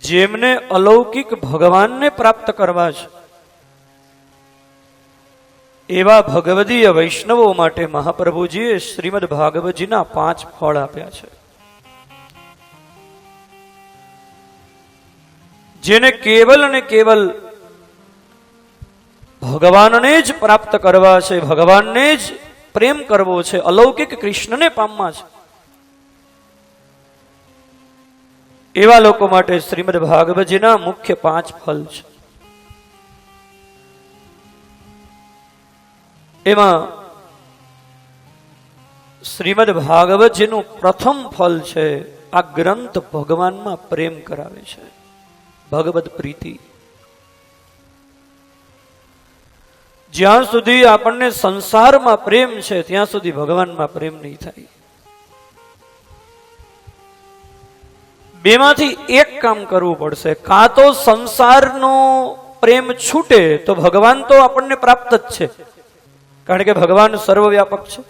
જેમને અલૌકિક ભગવાનને પ્રાપ્ત કરવા છે એવા ભગવદીય વૈષ્ણવો માટે મહાપ્રભુજીએ શ્રીમદ ભાગવતજીના 5 ફળ આપ્યા છે. જેને કેવલ અને કેવલ ભગવાનને જ પ્રાપ્ત કરવા છે, ભગવાનને જ પ્રેમ કરવો છે, અલૌકિક કૃષ્ણને પામવા છે, એવા લોકો માટે શ્રીમદ ભાગવતજીના મુખ્ય 5 ફળ છે. એમાં શ્રીમદ ભાગવતજીનું પ્રથમ ફળ છે આ ગ્રંથ ભગવાનમાં પ્રેમ કરાવે છે, ભગવદ પ્રીતિ. જ્યાં સુધી આપણને સંસારમાં પ્રેમ છે ત્યાં સુધી ભગવાનમાં પ્રેમ નહીં થાય. બેમાંથી એક કામ કરવું પડશે. કાં તો સંસારનો પ્રેમ છૂટે તો ભગવાન તો આપણને પ્રાપ્ત જ છે, કારણ કે ભગવાન સર્વવ્યાપક છે,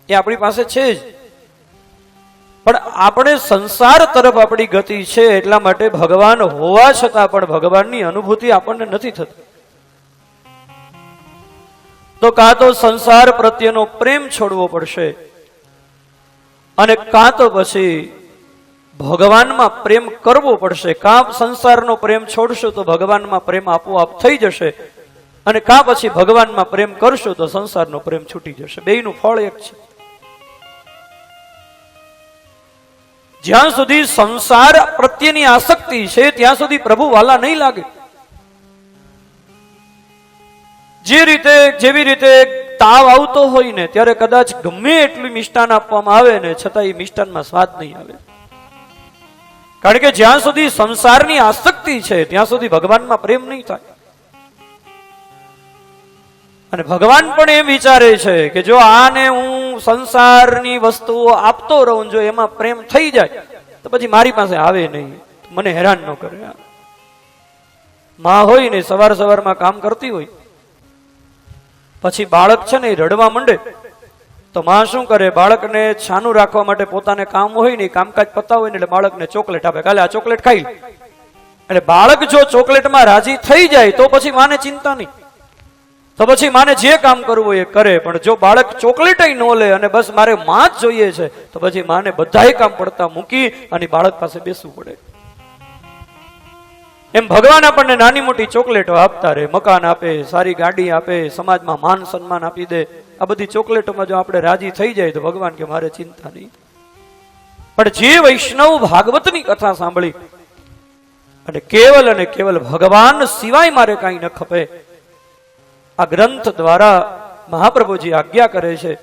એ આપણી પાસે છે જ. પણ આપણે સંસાર તરફ આપણી ગતિ છે, એટલા માટે ભગવાન હોવા છતાં પણ ભગવાનની અનુભૂતિ આપણને નથી થતી. તો કાં તો સંસાર પ્રત્યેનો પ્રેમ છોડવો પડશે, અને કાં તો પછી ભગવાનમાં પ્રેમ કરવો પડશે. કાં સંસારનો પ્રેમ છોડશો તો ભગવાનમાં પ્રેમ આપોઆપ થઈ જશે, અને કાં પછી ભગવાનમાં પ્રેમ કરશો તો સંસારનો પ્રેમ છૂટી જશે. બેયનું ફળ એક છે. જ્યાં સુધી સંસાર પ્રત્યેની આસક્તિ છે ત્યાં સુધી પ્રભુ વાલા નહીં લાગે. જેવી રીતે તાવ આવતો હોય ને ત્યારે કદાચ ગમે એટલું મિષ્ટાન આપવામાં આવે ને છતાં એ મિષ્ટાનમાં સ્વાદ નહીં આવે, કારણ કે જ્યાં સુધી સંસારની આસક્તિ છે ત્યાં સુધી ભગવાનમાં પ્રેમ નહીં થાય. અને ભગવાન પણ એમ વિચારે છે કે જો આને હું સંસારની વસ્તુઓ આપતો રહું, જો એમાં પ્રેમ થઈ જાય તો પછી મારી પાસે આવે નહીં, મને હેરાન ન કરે. માં હોય ને સવારમાં કામ કરતી હોય, પછી બાળક છે ને રડવા માંડે તો માં શું કરે, બાળકને છાનું રાખવા માટે પોતાને કામ હોય ને કામકાજ પતાવ હોય ને એટલે બાળકને ચોકલેટ આપે, કાલે આ ચોકલેટ ખાઈ. એટલે બાળક જો ચોકલેટમાં રાજી થઈ જાય તો પછી માને ચિંતા નહીં, તો પછી માને જે કામ કરવું એ કરે. પણ જો બાળક ચોકલેટ ન લે અને બસ મારે માં જ જોઈએ છે તો પછી માને બધાય કામ પડતા મૂકી અને બાળક પાસે બેસવું પડે. એમ ભગવાન આપણને નાની મોટી ચોકલેટો આપતા રહે, મકાન આપે, સારી ગાડી આપે, સમાજમાં માન સન્માન આપી દે. આ બધી ચોકલેટોમાં જો આપણે રાજી થઈ જાય તો ભગવાન કે મારે ચિંતા નહીં. પણ જે વૈષ્ણવ ભાગવતની કથા સાંભળી અને કેવલ ભગવાન સિવાય મારે કાંઈ ન ખપે, આ ગ્રંથ દ્વારા મહાપ્રભુજી આજ્ઞા કરે છે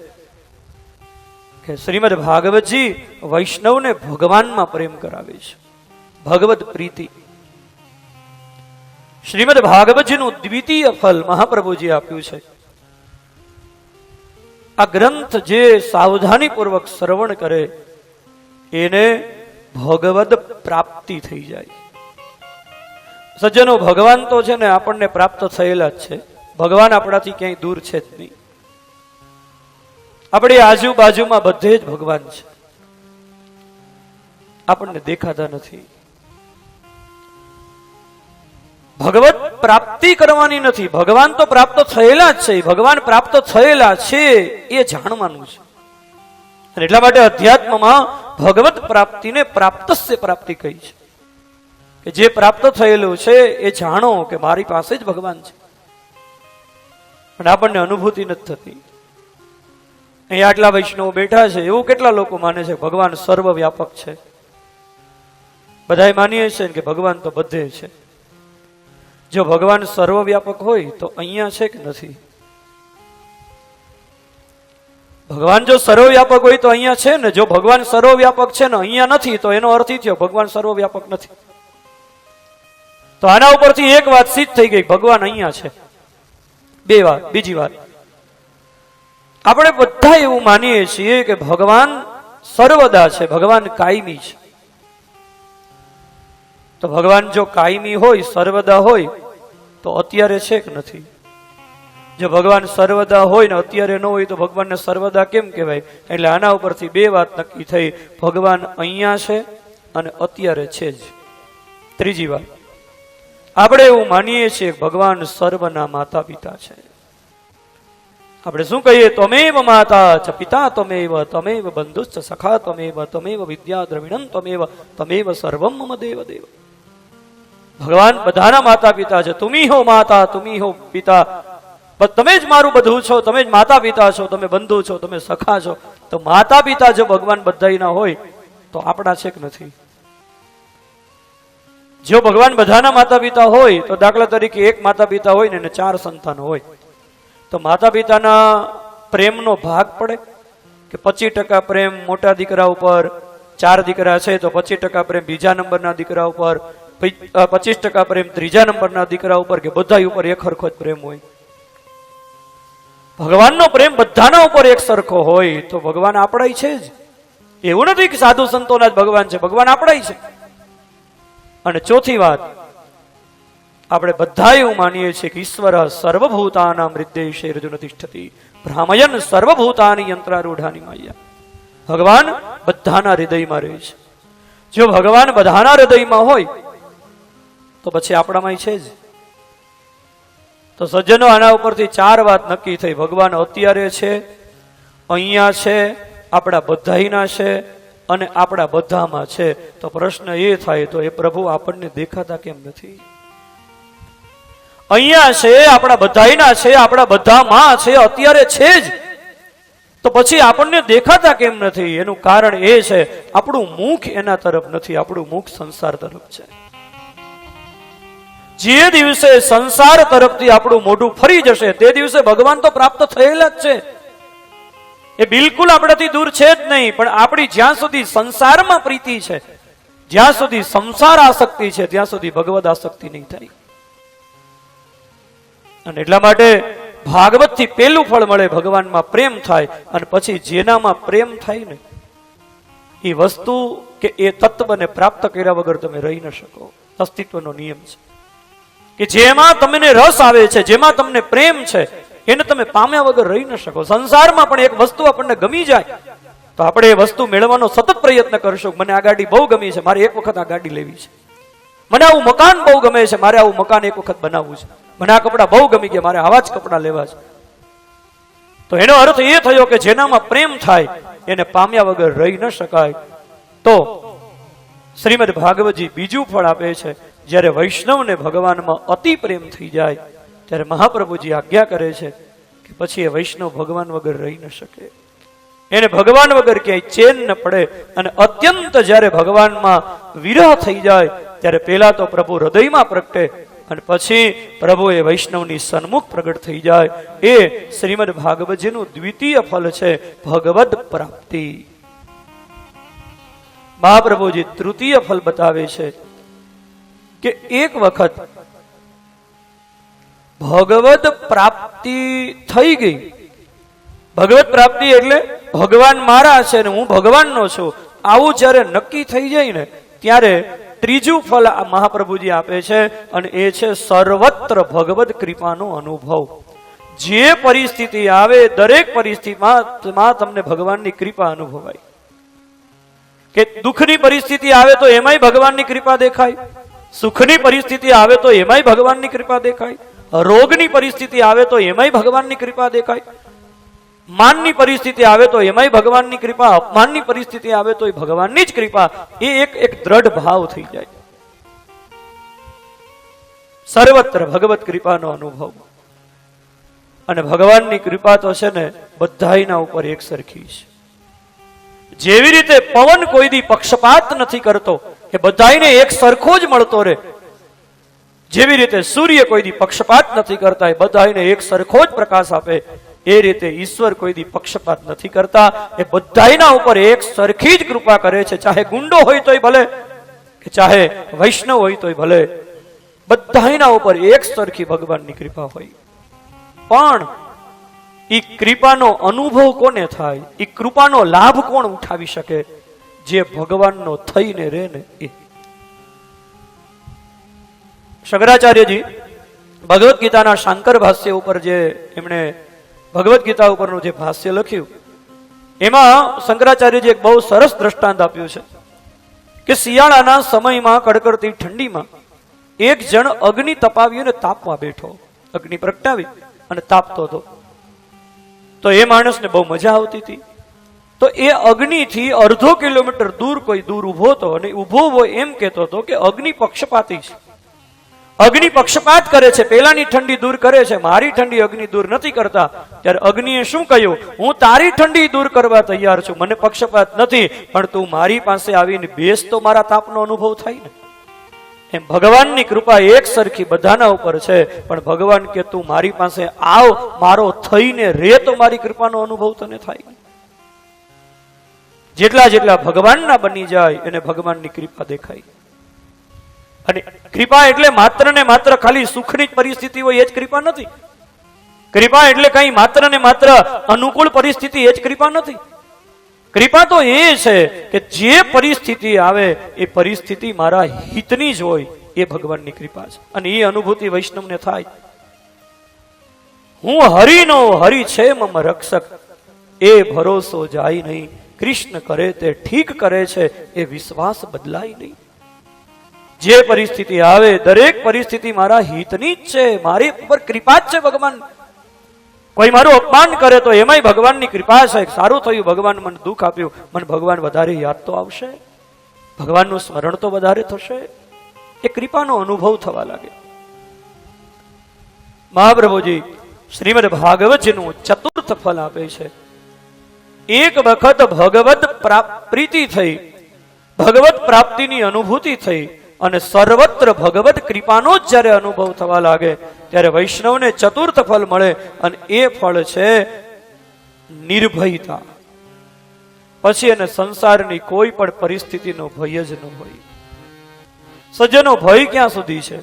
કે શ્રીમદ ભાગવતજી વૈષ્ણવને ભગવાનમાં પ્રેમ કરાવે છે, ભગવદ પ્રીતિ. શ્રીમદ ભાગવતજીનું દ્વિતીય ફલ મહાપ્રભુજી આપ્યું છે. આ ગ્રંથ જે સાવધાનીપૂર્વક શ્રવણ કરે એને ભગવદ પ્રાપ્તિ થઈ જાય. સજ્જનો, ભગવાન તો છે ને આપણને પ્રાપ્ત થયેલા જ છે. ભગવાન આપણાથી ક્યાંય દૂર છે જ નહીં. આપણી આજુબાજુમાં બધે જ ભગવાન છે, આપણને દેખાતા નથી. ભગવત પ્રાપ્તિ કરવાની નથી, ભગવાન તો પ્રાપ્ત થયેલા જ છે. ભગવાન પ્રાપ્ત થયેલા છે એ જાણવાનું છે. અને એટલા માટે અધ્યાત્મમાં ભગવત પ્રાપ્તિને પ્રાપ્તસ્ય પ્રાપ્તિ કહી છે, કે જે પ્રાપ્ત થયેલું છે એ જાણો કે મારી પાસે જ ભગવાન છે. અને આપણને અનુભૂતિ નથી થતી. અહીંયા આટલા વૈષ્ણવો બેઠા છે, એવું કેટલા લોકો માને છે ભગવાન સર્વવ્યાપક છે? બધાય માનીએ છે કે ભગવાન તો બધે છે. જો ભગવાન સર્વવ્યાપક હોય તો અહીંયા છે કે નથી? ભગવાન જો સર્વવ્યાપક હોય તો અહીંયા છે ને. જો ભગવાન સર્વવ્યાપક છે ને અહીંયા નથી તો એનો અર્થ થયો ભગવાન સર્વવ્યાપક નથી. તો આના ઉપરથી એક વાત સિદ્ધ થઈ ગઈ, ભગવાન અહીંયા છે. બીજી વાત, આપણે બધા એવું માનીએ છીએ કે ભગવાન સર્વદા છે, ભગવાન કાયમી છે. તો ભગવાન જો કાયમી હોય, સર્વદા હોય તો અત્યારે છે કે નથી? જો ભગવાન સર્વદા હોય ને અત્યારે ન હોય તો ભગવાનને સર્વદા કેમ કહેવાય? એટલે આના ઉપરથી બે વાત નક્કી થઈ, ભગવાન અહીંયા છે અને અત્યારે છે જ. ત્રીજી વાત, આપણે એવું માનીએ છીએ ભગવાન સર્વના માતા પિતા છે. આપણે શું કહીએ? ત્વમેવ માતા ચ પિતા ત્વમેવ, ત્વમેવ બંધુશ્ચ સખા ત્વમેવ, ત્વમેવ વિદ્યા દ્રવિણમ ત્વમેવ, ત્વમેવ સર્વમ મમ દેવ દેવ. ભગવાન બધાના માતા પિતા છે. તુમી હો માતા, તુમી હો પિતા, તમે જ મારું બધું છો, તમે જ માતા પિતા છો, તમે બંધુ છો, તમે સખા છો. તો માતા પિતા જો ભગવાન બધાના હોય તો આપણા છે કે નથી? જો ભગવાન બધાના માતા પિતા હોય તો દાખલા તરીકે એક માતા પિતા હોય ને એને 4 સંતાન હોય, તો માતા પિતાના પ્રેમનો ભાગ પડે કે 25% પ્રેમ મોટા દીકરા ઉપર, 4 દીકરા છે તો 25% પ્રેમ બીજા નંબરના દીકરા ઉપર, 25% પ્રેમ ત્રીજા નંબરના દીકરા ઉપર, કે બધા ઉપર એક સરખો જ પ્રેમ હોય? ભગવાનનો પ્રેમ બધાના ઉપર એક સરખો હોય તો ભગવાન આપણાય છે જ. એવું નથી કે સાધુ સંતોના જ ભગવાન છે, ભગવાન આપણાય છે. અને ચોથી વાત, આપણે બધા એવું માનીએ છીએ કે ઈશ્વર સર્વભૂતાનાં હૃદયે અર્જુન તિષ્ઠતિ ભ્રામયન સર્વભૂતાની યંત્રારૂઢાની માયા. ભગવાન બધાના હૃદયમાં રહે છે. જો ભગવાન બધાના હૃદયમાં હોય તો પછી આપણામાં છે જ. તો સજ્જનો, આના ઉપરથી 4 વાત નક્કી થઈ. ભગવાન અત્યારે છે, અહીંયા છે, આપણા બધાયના છે અને આપણા બધામાં છે. તો પ્રશ્ન એ થાય, તો એ પ્રભુ આપણને દેખાતા કેમ નથી? અહીંયા છે, આપણા બધાયના છે, આપણા બધામાં છે, અત્યારે છે જ, તો પછી આપણને દેખાતા કેમ નથી? એનું કારણ એ છે, આપણું મુખ એના તરફ નથી, આપણું મુખ સંસાર તરફ છે. જે દિવસે સંસાર તરફથી આપણું મોઢું ફરી જશે તે દિવસે ભગવાન તો પ્રાપ્ત થયેલા જ છે. એ બિલકુલ આપણાથી દૂર છે જ નહીં. પણ આપણી જ્યાં સુધી સંસારમાં પ્રીતિ છે, જ્યાં સુધી સંસાર આસક્તિ છે, ત્યાં સુધી ભગવદ આસક્તિ નહીં થાય. અને એટલા માટે ભાગવત થી પેલું ફળ મળે, ભગવાનમાં પ્રેમ થાય. અને પછી જેનામાં પ્રેમ થાય ને એ વસ્તુ કે એ તત્વને પ્રાપ્ત કર્યા વગર તમે રહી ન શકો. અસ્તિત્વનો નિયમ છે કે જેમાં તમને રસ આવે છે, જેમાં તમને પ્રેમ છે, એને તમે પામ્યા વગર રહી ન શકો. સંસારમાં પણ એક વસ્તુ આપણને ગમી જાય તો આપણે એ વસ્તુ મેળવવાનો સતત પ્રયત્ન કરશું. મને આ ગાડી બહુ ગમી છે, મારે એક વખત આ ગાડી લેવી છે. મને આવું મકાન બહુ ગમે છે, મારે આવું મકાન એક વખત બનાવવું છે. મને આ કપડા બહુ ગમી ગયા, મારે આવા જ કપડા લેવા છે. તો એનો અર્થ એ થયો કે જેનામાં પ્રેમ થાય એને પામ્યા વગર રહી ન શકાય. તો શ્રીમદ ભાગવતજી બીજું ફળ આપે છે, જ્યારે વૈષ્ણવને ભગવાનમાં અતિ પ્રેમ થઈ જાય ત્યારે મહાપ્રભુજી આજ્ઞા કરે છે કે પછી એ વૈષ્ણવ ભગવાન વગર રહી ન શકે. એને ભગવાન વગર ક્યાંય ચેન ન પડે. અને અત્યંત જ્યારે ભગવાનમાં વિરહ થઈ જાય ત્યારે પહેલા તો પ્રભુ હૃદયમાં પ્રગટે અને પછી પ્રભુ એ વૈષ્ણવની સન્મુખ પ્રગટ થઈ જાય. એ શ્રીમદ ભાગવતજીનું દ્વિતીય ફલ છે, ભગવદ પ્રાપ્તિ. મહાપ્રભુજી તૃતીય ફલ બતાવે છે કે એક વખત ભગવદ પ્રાપ્તિ થઈ ગઈ. ભગવત પ્રાપ્તિ એટલે ભગવાન મારા છે ને હું ભગવાનનો છું, આવું જ્યારે નક્કી થઈ જાય ને ત્યારે ત્રીજું ફળ આ મહાપ્રભુજી આપે છે અને એ છે સર્વત્ર ભગવદ કૃપાનો અનુભવ. જે પરિસ્થિતિ આવે દરેક પરિસ્થિતિમાં તમને ભગવાનની કૃપા અનુભવાય. કે દુઃખની પરિસ્થિતિ આવે તો એમાંય ભગવાનની કૃપા દેખાય, સુખની પરિસ્થિતિ આવે તો એમાંય ભગવાનની કૃપા દેખાય, રોગની પરિસ્થિતિ આવે તો એમાંય ભગવાનની કૃપા દેખાય, માનની પરિસ્થિતિ આવે તો એમાંય ભગવાનની કૃપા, અપમાનની પરિસ્થિતિ આવે તો એ ભગવાનની જ કૃપા. એ એક દ્રઢ ભાવ થઈ જાય. સર્વત્ર ભગવત કૃપાનો અનુભવ. અને ભગવાનની કૃપા તો છે ને બધાયના ઉપર એક સરખી છે. જેવી રીતે પવન કોઈ દી પક્ષપાત નથી કરતો કે બધાયને એક સરખો જ મળતો રહે, જેવી રીતે સૂર્ય કોઈ દી પક્ષપાત નથી કરતા, એ બધાયને એક સરખો જ પ્રકાશ આપે, એ રીતે ઈશ્વર કોઈ દી પક્ષપાત નથી કરતા. એ બધાયના ઉપર એક સરખી જ કૃપા કરે છે. ચાહે ગુંડો હોય તોય ભલે કે ચાહે વૈષ્ણવ હોય તોય ભલે, બધાયના ઉપર એક સરખી ભગવાનની કૃપા હોય. પણ એ કૃપાનો અનુભવ કોને થાય, એ કૃપાનો લાભ કોણ ઉઠાવી શકે? જે ભગવાનનો થઈને રહે ને એ. શંકરાચાર્યજી ભગવદ્ ગીતાના શાંકર ભાષ્ય ઉપર જે એમણે ભગવદ્ ગીતા ઉપરનું જે ભાષ્ય લખ્યું એમાં શંકરાચાર્યજી એક બહુ સરસ દ્રષ્ટાંત આપ્યું છે કે શિયાળાના સમયમાં કડકડતી ઠંડીમાં એક જણ અગ્નિ તપાવી અને તાપવા બેઠો, અગ્નિ પ્રગટાવી અને તાપતો હતો. તો એ માણસને બહુ મજા આવતી હતી. તો એ અગ્નિથી અડધો કિલોમીટર દૂર કોઈ દૂર ઉભો હતો અને ઉભો હોય એમ કહેતો હતો કે અગ્નિ પક્ષપાતી છે, અગ્નિ પક્ષપાત કરે છે, પેલાની ઠંડી દૂર કરે છે, મારી ઠંડી અગ્નિ દૂર નથી કરતા. ત્યારે અગ્નિએ શું કહ્યું, હું તારી ઠંડી દૂર કરવા તૈયાર છું, મને પક્ષપાત નથી, પણ તું મારી પાસે આવીને બેસ તો મારા તાપનો અનુભવ થાય ને. એમ ભગવાનની કૃપા એક સરખી બધાના ઉપર છે, પણ ભગવાન કે તું મારી પાસે આવ, મારો થઈને રે તો મારી કૃપાનો અનુભવ તને થાય. જેટલા જેટલા ભગવાનના બની જાય એને ભગવાનની કૃપા દેખાય. અને કૃપા એટલે માત્ર ને માત્ર ખાલી સુખની જ પરિસ્થિતિ હોય એ જ કૃપા નથી. કૃપા એટલે કઈ માત્ર ને માત્ર અનુકૂળ પરિસ્થિતિ એ જ કૃપા નથી. કૃપા તો એ છે કે જે પરિસ્થિતિ આવે એ પરિસ્થિતિ મારા હિતની જ હોય, એ ભગવાનની કૃપા છે. અને એ અનુભૂતિ વૈષ્ણવને થાય. હું હરિનો હરિ છે મમ રક્ષક, એ ભરોસો જાય નહીં, કૃષ્ણ કરે તે ઠીક કરે છે, એ વિશ્વાસ બદલાય નહીં. જે પરિસ્થિતિ આવે દરેક પરિસ્થિતિ મારા હિતની જ છે, મારી ઉપર કૃપા જ છે ભગવાન. કોઈ મારું અપમાન કરે તો એમાંય ભગવાનની કૃપા છે. સારું થયું ભગવાન મને દુઃખ આપ્યું, મને ભગવાન વધારે યાદ તો આવશે, ભગવાનનું સ્મરણ તો વધારે થશે, એ કૃપાનો અનુભવ થવા લાગે. મહાપ્રભુજી શ્રીમદ ભાગવતજીનું ચતુર્થ ફલ આપે છે. એક વખત ભગવત પ્રીતિ થઈ, ભગવત પ્રાપ્તિની અનુભૂતિ થઈ અને સર્વત્ર ભગવત કૃપાનો જ જ્યારે અનુભવ થવા લાગે ત્યારે વૈષ્ણવને ચતુર્થ ફળ મળે. અને એ ફળ છે નિર્ભયતા. પછી એને સંસારની કોઈ પણ પરિસ્થિતિનો ભય જ ન હોય. સજ્જનો ભય ક્યાં સુધી છે?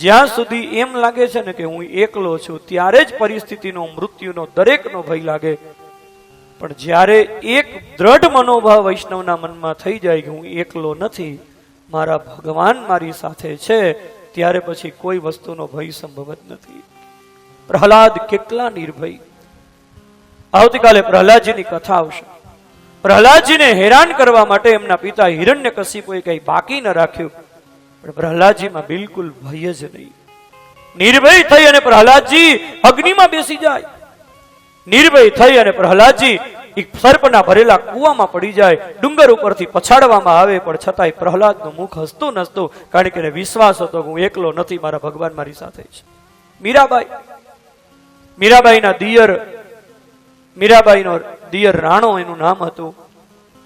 જ્યાં સુધી એમ લાગે છે ને કે હું એકલો છું ત્યારે જ પરિસ્થિતિનો, મૃત્યુનો, દરેકનો ભય લાગે. પણ જ્યારે એક દ્રઢ મનોભાવ વૈષ્ણવના મનમાં થઈ જાય કે હું એકલો નથી, મારા ભગવાન મારી સાથે છે, ત્યારે પછી કોઈ વસ્તુનો ભય સંભવ જ નથી. પ્રહલાદ કેટલા નિર્ભય. આવતીકાલે પ્રહલાદજીની કથા આવશે. પ્રહલાદજીને હેરાન કરવા માટે એમના પિતા હિરણ્યકશિપુએ કંઈ બાકી ન રાખ્યું, પણ પ્રહલાદજીમાં બિલકુલ ભય જ નહીં. નિર્ભય થઈ અને પ્રહલાદજી અગ્નિમાં બેસી જાય. નિર્ભય થઈ અને પ્રહલાદજી એક સર્પના ભરેલા કૂવામાં પડી જાય, ડુંગર ઉપરથી પછાડવામાં આવે, પણ છતાંય પ્રહલાદનું મુખ હસતું નસતું, કારણ કે વિશ્વાસ હતો કે હું એકલો નથી, મારા ભગવાન મારી સાથે છે. મીરાબાઈના દિયર, મીરાબાઈનો દિયર રાણો એનું નામ હતું.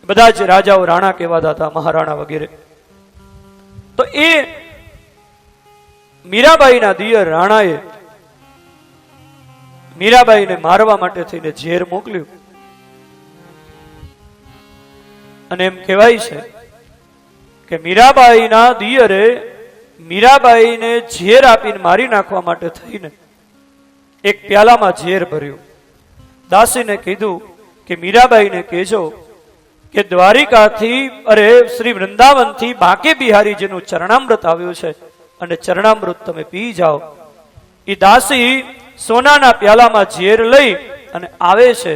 બધા જ રાજાઓ રાણા કહેવાતા હતા, મહારાણા વગેરે. તો એ મીરાબાઈના દિયર રાણાએ મીરાબાઈને મારવા માટે થઈને ઝેર મોકલ્યું. અને એમ કહેવાય છે કે મીરાબાઈના દિયરે મીરાબાઈને ઝેર આપીને મારી નાખવા માટે થઈને એક પ્યાલામાં ઝેર ભર્યું. દાસીને કીધું કે મીરાબાઈને કહેજો કે દ્વારિકાથી, શ્રી વૃંદાવનથી બાંકે બિહારીજીનું ચરણામૃત આવ્યું છે અને ચરણામૃત તમે પી જાઓ. એ દાસી સોનાના પ્યાલામાં ઝેર લઈ અને આવે છે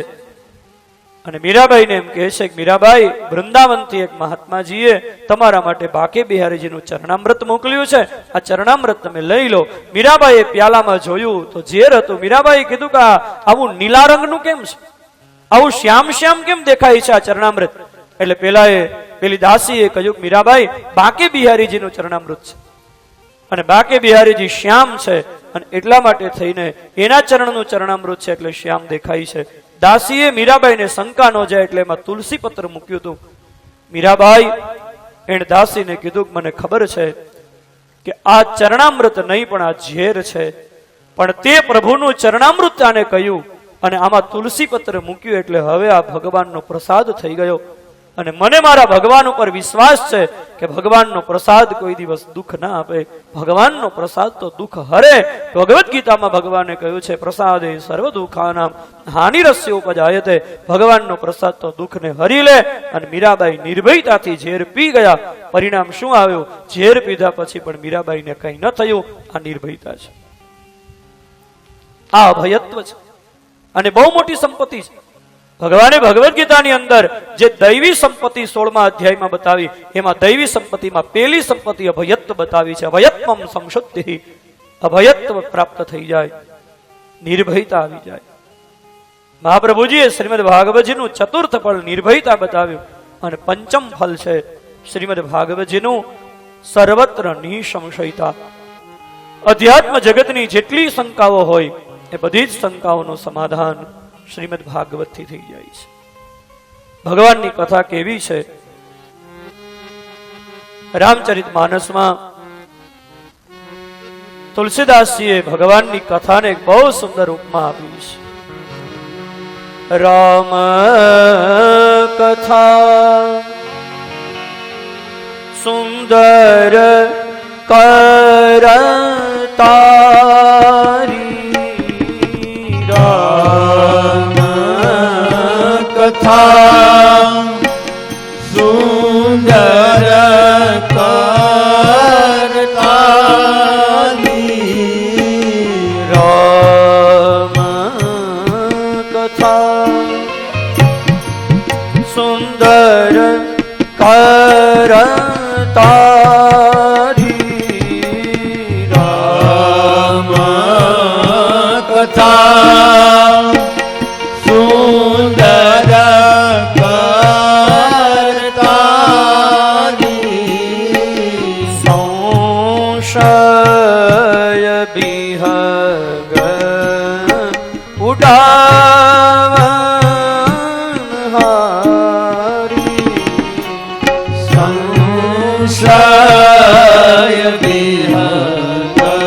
અને મીરાબાઈને એમ કહે છે કે મીરાબાઈ, વૃંદાવનથી એક મહાત્માજીએ તમારા માટે બાંકે બિહારીજીનું ચરણામૃત મોકલ્યું છે, આ ચરણામૃત તમે લઈ લો. મીરાબાઈએ પ્યાલામાં જોયું તો ઝેર હતું. મીરાબાઈએ કીધું કે આવું નીલા રંગનું કેમ છે, આવું શ્યામ શ્યામ કેમ દેખાય છે આ ચરણામૃત? એટલે પેલી દાસીએ કહ્યું, મીરાબાઈ, બાંકે બિહારીજીનું ચરણામૃત છે અને બાંકે બિહારીજી શ્યામ છે અને એટલા માટે થઈને એના ચરણનું ચરણામૃત છે એટલે શ્યામ દેખાય છે. દાસીએ મીરાબાઈને શંકા ન જાય એટલે એમાં તુલસી પત્ર મૂક્યું હતું. મીરાબાઈ એને દાસીને કીધું કે મને ખબર છે કે આ ચરણામૃત નહીં પણ આ ઝેર છે, પણ તે પ્રભુનું ચરણામૃત આને કહ્યું અને આમાં તુલસી પત્ર મૂક્યું એટલે હવે આ ભગવાનનો પ્રસાદ થઈ ગયો. અને મને મારા ભગવાન ઉપર વિશ્વાસ છે કે ભગવાનનો પ્રસાદ કોઈ દિવસ દુઃખ ના આપે. ભગવાનનો પ્રસાદ તો દુઃખ હરે. ભગવદ્ ગીતામાં ભગવાને કહ્યું છે, પ્રસાદે સર્વ દુઃખાનામ હાનિરસ્ય ઉપજાયતે. ભગવાનનો પ્રસાદ તો દુઃખને હરી લે. અને મીરાબાઈ નિર્ભયતાથી ઝેર પી ગયા. પરિણામ શું આવ્યું? ઝેર પીધા પછી પણ મીરાબાઈને કંઈ ન થયું. આ નિર્ભયતા છે, આ અભયત્વ છે અને બહુ મોટી સંપત્તિ છે. ભગવાને ભગવદ્ ગીતાની અંદર જે દૈવી સંપત્તિ 16મા અધ્યાયમાં બતાવી, એમાં દૈવી સંપત્તિમાં પહેલી સંપત્તિ અભયત્વ બતાવી છે. અભયત્વમ સંશુદ્ધિ, અભયત્વ પ્રાપ્ત થઈ જાય, નિર્ભયતા આવી જાય. મહાપ્રભુજીએ શ્રીમદ ભાગવતજીનું ચતુર્થ ફળ નિર્ભયતા બતાવ્યું, અને પંચમ ફળ છે શ્રીમદ ભાગવતજીનું સર્વત્ર નિસંશયતા. અધ્યાત્મ જગતની જેટલી શંકાઓ હોય એ બધી જ શંકાઓનું સમાધાન શ્રીમદ ભાગવતથી થઈ જાય છે. ભગવાનની કથા કેવી છે? રામચરિત માનસમાં તુલસીદાસજીએ ભગવાનની કથાને એક બહુ સુંદર ઉપમા આપી છે. રામ કથા સુંદર કરતારી, રામ કથા સુંદર કરતારી, રામ કથા સુંદર કરતારી, રામ કથા સુંદર કરતારી, સંશય બિહગ ઉડાવન હારી, સંશય વિહગ ઉડાવન હારી,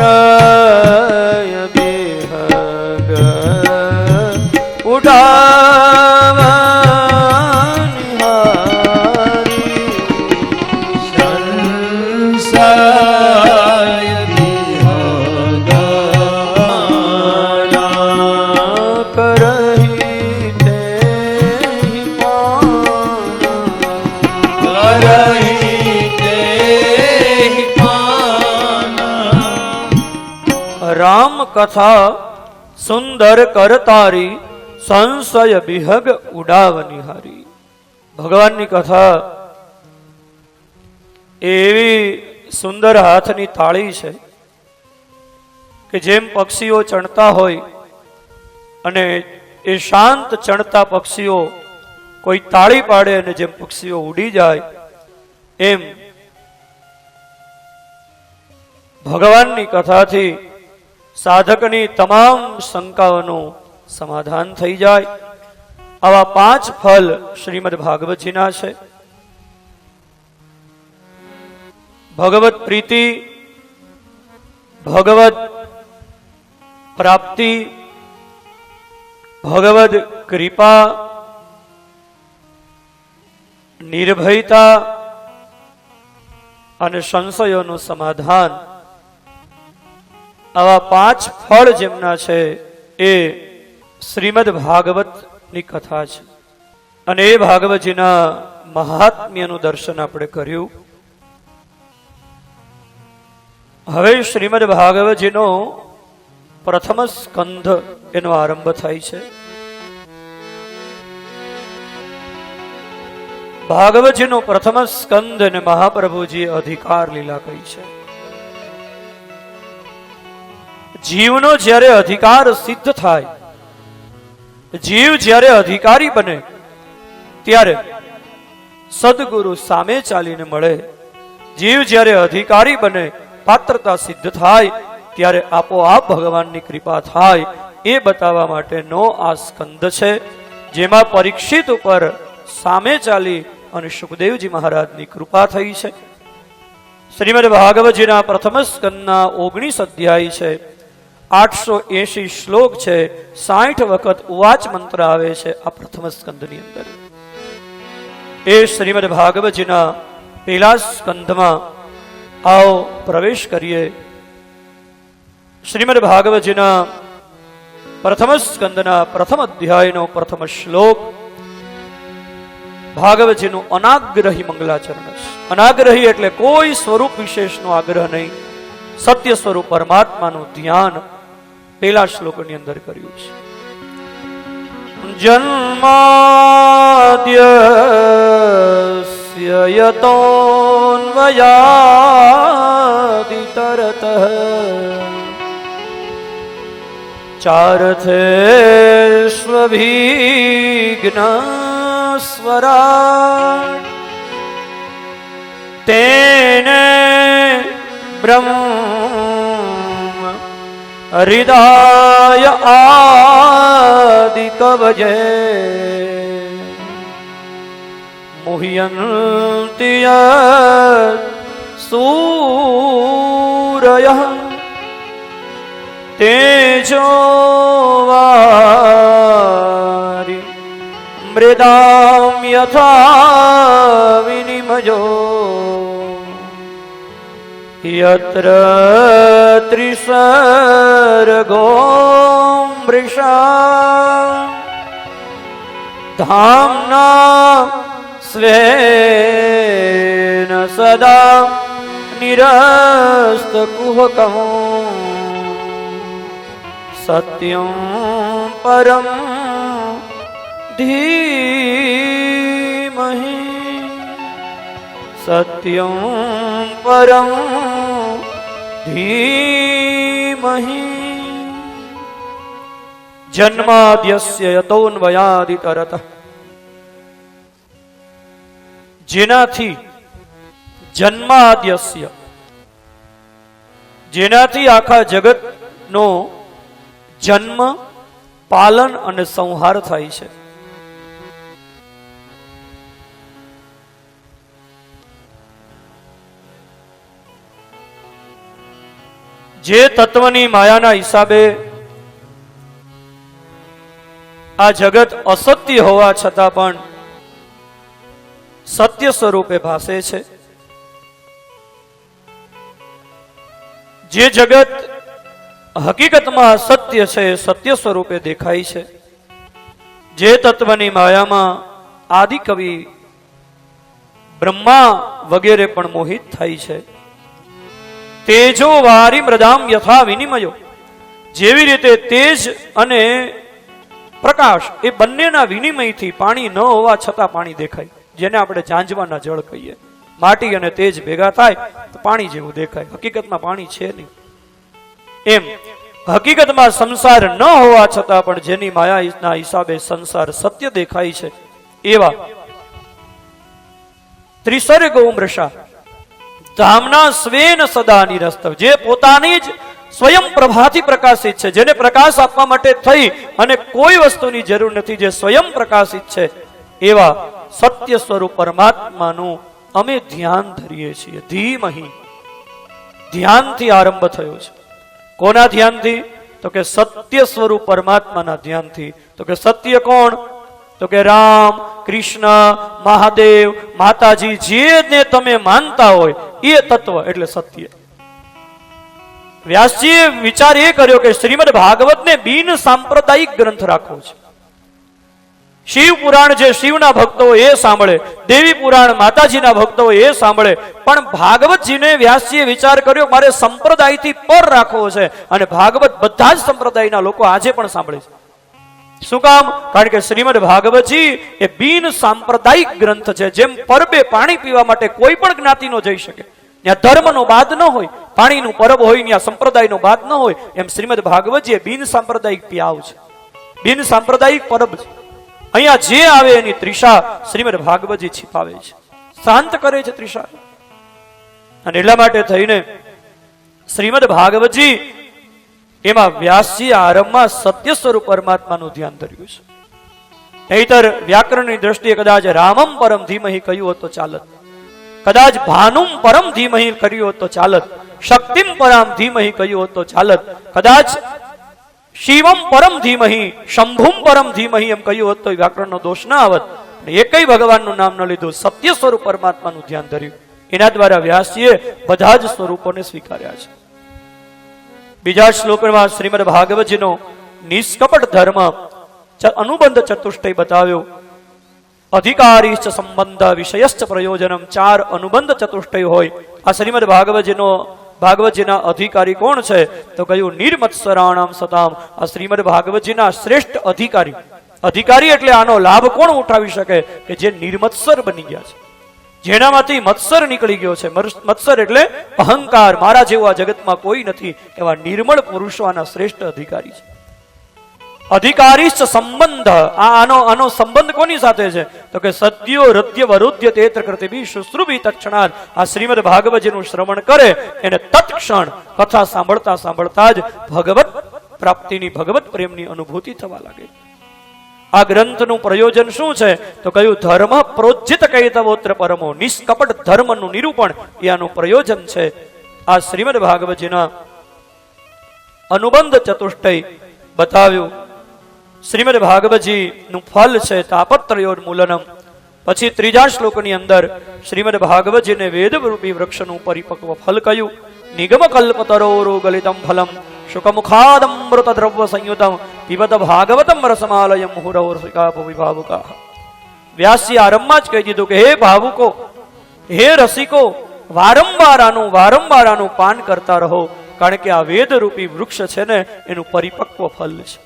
સંશય બિહગ ઉડાવન હારી, સંશય વિહગ કરહી તેહિ પાન, કરહી તેહિ પાન, રામ કથા સુંદર કરતારી, સંશય બિહગ ઉડાવની હારી. ભગવાનની કથા એવી સુંદર હાથની તાળી છે કે જેમ પક્ષીઓ ચણતા હોય અને એ શાંત ચણતા પક્ષીઓ કોઈ તાળી પાડે અને જેમ પક્ષીઓ ઉડી જાય, એમ ભગવાનની કથાથી સાધકની તમામ શંકાઓનું સમાધાન થઈ જાય. આવા 5 ફળ શ્રીમદ ભાગવતજીના છે. ભગવત પ્રીતિ, ભગવત પ્રાપ્તિ, ભગવદ કૃપા, નિર્ભયતા અને સંશયોનું સમાધાન. આવા 5 ફળ જેમના છે એ શ્રીમદ ભાગવતની કથા છે. અને એ ભાગવતજીના મહાત્મ્યનું દર્શન આપણે કર્યું. હવે શ્રીમદ ભાગવતજીનો પ્રથમ સ્કંધ એનો આરંભ થાય છે. ભાગવતજીનો પ્રથમ સ્કંદ અને મહાપ્રભુજી અધિકાર લીલા કહી છે. જીવનો જ્યારે અધિકાર સિદ્ધ થાય, જીવ જ્યારે અધિકારી બને, ત્યારે સદગુરુ સામે ચાલીને મળે. જીવ જ્યારે અધિકારી બને, પાત્રતા સિદ્ધ થાય, ત્યારે આપોઆપ ભગવાનની કૃપા થાય. એ બતાવવા માટેનો આ સ્કંદ છે, જેમાં પરીક્ષિત ઉપર સામે ચાલી અને સુખદેવજી મહારાજની કૃપા થઈ છે. શ્રીમદ ભાગવતજીના પ્રથમ સ્કંદના 19 અધ્યાય છે, 880 શ્લોક છે, 60 વખત ઉવાચ મંત્ર આવે છે આ પ્રથમ સ્કંદની અંદર. એ શ્રીમદ ભાગવતજીના પહેલા સ્કંદમાં આવો પ્રવેશ કરીએ. શ્રીમદ ભાગવતજીના પ્રથમ સ્કંદના પ્રથમ અધ્યાયનો પ્રથમ શ્લોક. ભાગવતજીનું અનાગ્રહી મંગલાચરણ છે. અનાગ્રહી એટલે કોઈ સ્વરૂપ વિશેષનો આગ્રહ નહીં, સત્ય સ્વરૂપ પરમાત્માનું ધ્યાન પેલા શ્લોકની અંદર કર્યું છે. જન્માદ્યસ્ય યતોન્વયાદિતરતઃ ચારથેષ્વભિઘ્નસ્વરા તેને બ્રહ્મ હૃદય આદિ કવજે મુહ્યન્તિ સૂરયઃ તેજોવારી મૃદામ યથા વિનિમયો યત્ર ત્રિસર્ગો મૃષા ધામ્ના સ્વેન સદા નિરસ્તકુહકં સત્યં પરમ ધીમહિ સત્યં પરમ ધીમહિ જન્માદ્યસ્ય યતોન્વયાદિતરતઃ જેનાથી જન્માદ્યસ્ય જેનાથી આખા જગતનો જન્મ પાલન અને સંહાર થાય છે. જે તત્વની માયાના હિસાબે આ જગત અસત્ય હોવા છતાં પણ સત્ય સ્વરૂપે ભાસે છે, જે જગત હકીકતમાં સત્ય છે, સત્ય સ્વરૂપે દેખાય છે, જે તત્વની માયામાં આદિ કવિ બ્રહ્મા વગેરે પણ મોહિત થાય છે. તેજો વારી મૃદામ યથા વિનિમયો, જેવી રીતે તેજ અને પ્રકાશ એ બંનેના વિનિમયથી પાણી ન હોવા છતાં પાણી દેખાય, જેને આપણે ઝાંઝવાના જળ કહીએ. માટી અને તેજ ભેગા થાય તો પાણી જેવું દેખાય, હકીકતમાં પાણી છે નહીં. એમ હકીકતમાં સંસાર ન હોવા છતાં પણ જેની માયાના હિસાબે સંસાર સત્ય દેખાય છે, એવા ત્રિસર્ગો મૃષા ધામના સ્વેન સદા નિરસ્તવ, જે પોતાની જ સ્વયં પ્રભાથી પ્રકાશિત છે, જેને પ્રકાશ આપવા માટે થઈ અને કોઈ વસ્તુની જરૂર નથી, જે સ્વયં પ્રકાશિત છે, એવા સત્ય સ્વરૂપ પરમાત્માનું અમે ધ્યાન ધરીએ છીએ. ધીમહિ, ધ્યાનથી આરંભ થયો છે. કોના ધ્યાનથી? તો કે સત્ય સ્વરૂપ પરમાત્માના ધ્યાનથી. તો કે સત્ય કોણ? તો કે રામ, કૃષ્ણ, મહાદેવ, માતાજી, જેને તમે માનતા હોય એ તત્વ એટલે સત્ય. વ્યાસજીએ વિચાર એ કર્યો કે શ્રીમદ ભાગવતને બિન સાંપ્રદાયિક ગ્રંથ રાખવો છે. શિવ પુરાણ જે શિવના ભક્તો એ સાંભળે, દેવી પુરાણ માતાજીના ભક્તો એ સાંભળે, પણ ભાગવતજીને વ્યાસજીએ વિચાર કર્યો મારે સંપ્રદાયથી પર રાખવો છે, અને ભાગવત બધા જ સંપ્રદાયના લોકો આજે પણ સાંભળે છે. શું કામ? કારણ કે શ્રીમદ ભાગવતજી એ બિન સાંપ્રદાયિક ગ્રંથ છે. જેમ પરબે પાણી પીવા માટે કોઈ પણ જ્ઞાતિનો જઈ શકે, ત્યાં ધર્મનો બાદ ન હોય, પાણીનું પરબ હોય ત્યાં સંપ્રદાયનો બાદ ન હોય, એમ શ્રીમદ ભાગવતજી એ બિન સાંપ્રદાયિક પિયાવ છે, બિન સાંપ્રદાયિક પરબ છે. અહીંયા જે આવે એની ત્રિષા શ્રીમદ ભાગવતજી छिपावे છે, શાંત કરે છે ત્રિષા. અને એટલા માટે થઈને શ્રીમદ ભાગવતજી એમાં વ્યાસજી આરંભમાં સત્ય સ્વરૂપ પરમાત્માનું ધ્યાન ધર્યું છે. નહીતર વ્યાકરણની દ્રષ્ટિએ કદાચ રામમ પરમ ધીમહિ કહ્યું હોત તો ચાલત, કદાચ ભાનુમ પરમ ધીમહિ કર્યું હોત તો ચાલત, શક્તિમ પરમ ધીમહિ કહ્યું હોત તો ચાલત, કદાચ શિવમ પરમ ધીમહિ, શંભુમ પરમ ધીમહિ એમ કહ્યું હોત તો વ્યાકરણનો દોષ ના આવત. એકય ભગવાનનું નામ ન લીધું, સત્ય સ્વરૂપ પરમાત્માનું ધ્યાન ધર્યું. એના દ્વારા વ્યાસજીએ બધા જ સ્વરૂપોને સ્વીકાર્યા છે. બીજા શ્લોકમાં શ્રીમદ ભાગવતજીનો નિષ્કપટ ધર્મ અનુબંધ ચતુષ્ટય બતાવ્યો. અધિકારીશ્ચ સંબંધ વિષયશ્ચ પ્રયોજનમ, 4 અનુબંધ ચતુષ્ટય હોય. આ શ્રીમદ ભાગવતજીના અધિકારી કોણ છે? તો કહ્યું નિર્મત્સરાણામ સતામ. આ શ્રીમદ ભાગવતજીના શ્રેષ્ઠ અધિકારી એટલે આનો લાભ કોણ ઉઠાવી શકે? કે જે નિર્મત્સર બની ગયા છે, જેનામાંથી મત્સર નીકળી ગયો છે. મત્સર એટલે અહંકાર, મારા જેવું આ જગતમાં કોઈ નથી, એવા નિર્મળ પુરુષો આના શ્રેષ્ઠ અધિકારી છે. અધિકારીશ્ચ સંબંધ, આનો સંબંધ કોની સાથે છે? તો કે સદ્યો હૃદય વરુદ્ય તેત્ર કૃતિભી શુશ્રુભી તત્ક્ષણાત. આ શ્રીમદ ભાગવતજીનું શ્રવણ કરે એને તત્ક્ષણ કથા સાંભળતા સાંભળતા જ ભગવત પ્રાપ્તિની, ભગવત પ્રેમની અનુભૂતિ થવા લાગે. આ ગ્રંથનું પ્રયોજન શું છે? તો કહ્યું ધર્મ પ્રોજ્જિત કૈતવોત્ર પરમો, નિષ્કપટ ધર્મનું નિરૂપણ એ આનું પ્રયોજન છે. આ શ્રીમદ ભાગવતજીના અનુબંધ ચતુષ્ટય બતાવ્યું. શ્રીમદ ભાગવતજી નું ફલ છે તાપત્રયોન્મૂલનમ. પછી 3જા શ્લોકની અંદર શ્રીમદ ભાગવતજીને વેદરૂપી વૃક્ષનું પરિપક્વ ફલ કહ્યું. નિગમ કલ્પતરોરો ગલિતમ ફલમ શુકમુખાદમૃત દ્રવ્ય સંયુતમ પીબત ભાગવતમ રસમાલયમ મુહુરૌર્ષિકા વિભાવુકા. વ્યાસજી આરંભમાં જ કહી દીધું કે હે ભાવુકો, હે રસિકો, વારંવાર આનું પાન કરતા રહો, કારણ કે આ વેદરૂપી વૃક્ષ છે ને એનું પરિપક્વ ફલ છે.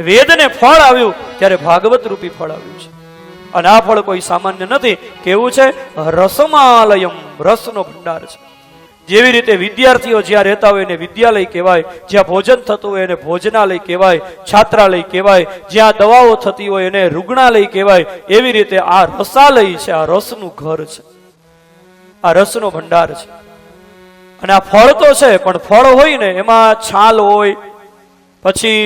વેદને ફળ આવ્યું ત્યારે ભાગવત રૂપી ફળ આવ્યું છે. અને આ ફળ કોઈ સામાન્ય નથી. કેવું છે? રસમાલયમ, રસનો ભંડાર છે. જેવી રીતે વિદ્યાર્થીઓ જ્યાં રહેતા હોય એને વિદ્યાલય કહેવાય, જ્યાં ભોજન થતું હોય એને ભોજનાલય કહેવાય, છાત્રાલય કહેવાય, જ્યાં દવાઓ થતી હોય એને રૂગ્ણાલય કહેવાય, એવી રીતે આ રસાલય છે, આ રસનું ઘર છે, આ રસનો ભંડાર છે. અને આ ફળ તો છે, પણ ફળ હોય ને એમાં છાલ હોય, પછી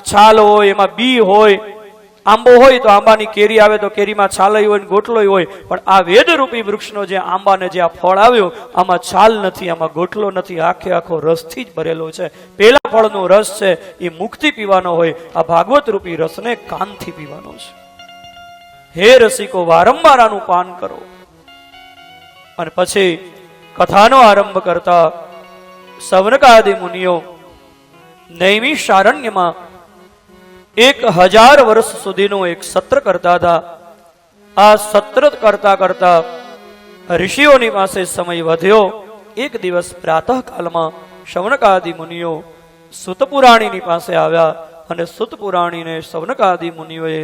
છાલ હોય, એમાં બી હોય, આંબો હોય તો આંબાની કેરી આવે તો કેરીમાં છાલય હોય, ગોટલોય હોય. પણ આ વેદરૂપી વૃક્ષનો જે આંબાને જે આ ફળ આવ્યું, આમાં છાલ નથી, આમાં ગોટલો નથી, આખો રસથી જ ભરેલો છે. પેલા ફળનો રસ છે એ મુખથી પીવાનો હોય, આ ભાગવત રૂપી રસને કાનથી પીવાનો છે. હે રસિકો, વારંવાર આનું પાન કરો. અને પછી કથાનો આરંભ કરતા સવનકાદિ મુનિઓ નૈમિષારણ્યમાં 1000 વર્ષ સુધીનું એક સત્ર કરતા હતા. આ સત્ર કરતા કરતા ઋષિઓની પાસે સમય વધ્યો. એક દિવસ પ્રાતઃકાલમાં શૌનકાદિ મુનિઓ સુતપુરાણીની પાસે આવ્યા અને સુતપુરાણીને શૌનકાદિ મુનિઓએ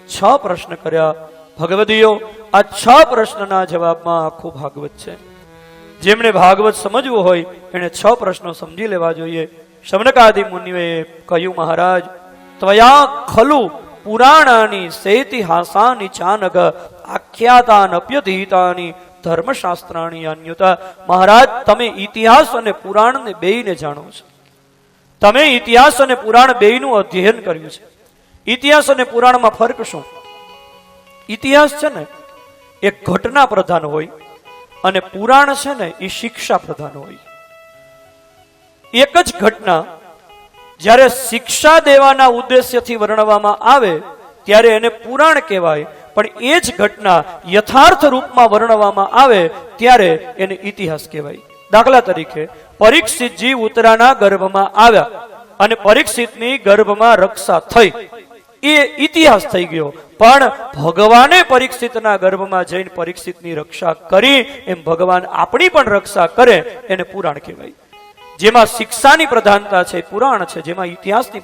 6 પ્રશ્ન કર્યા. ભગવદીઓ, આ 6 પ્રશ્નના જવાબમાં આખું ભાગવત છે. જેમણે ભાગવત સમજવું હોય એને 6 પ્રશ્નો સમજી લેવા જોઈએ. શૌનકાદિ મુનિઓએ કહ્યું, મહારાજ, ત્વયા ખલુ પુરાણાની સેતિહાસાની ચાનગ આખ્યાતાનપ્યધીતાની ધર્મશાસ્ત્રાણી અન્યુતા. મહારાજ, તમે ઇતિહાસ અને પુરાણને બેયને જાણો છો. તમે ઇતિહાસ અને પુરાણ બેયનું અધ્યયન કર્યું છે. ઇતિહાસ અને પુરાણમાં ફરક શું? ઇતિહાસ છે ને એ ઘટના પ્રધાન હોય અને પુરાણ છે ને એ શિક્ષા પ્રધાન હોય. એક જ ઘટના જ્યારે શિક્ષા દેવાના ઉદ્દેશ્યથી વર્ણવવામાં આવે ત્યારે એને પુરાણ કહેવાય, પણ એ જ ઘટના યથાર્થ રૂપમાં વર્ણવવામાં આવે ત્યારે એને ઇતિહાસ કહેવાય. દાખલા તરીકે પરીક્ષિતજી ઉત્તરાના ગર્ભમાં આવ્યા અને પરીક્ષિતની ગર્ભમાં રક્ષા થઈ, એ ઇતિહાસ થઈ ગયો. પણ ભગવાને પરીક્ષિતના ગર્ભમાં જઈને પરીક્ષિતની રક્ષા કરી એમ ભગવાન આપણી પણ રક્ષા કરે એને પુરાણ કહેવાય. જેમાં શિક્ષાની પ્રધાનતા છે પુરાણ છે, જેમાં ઇતિહાસની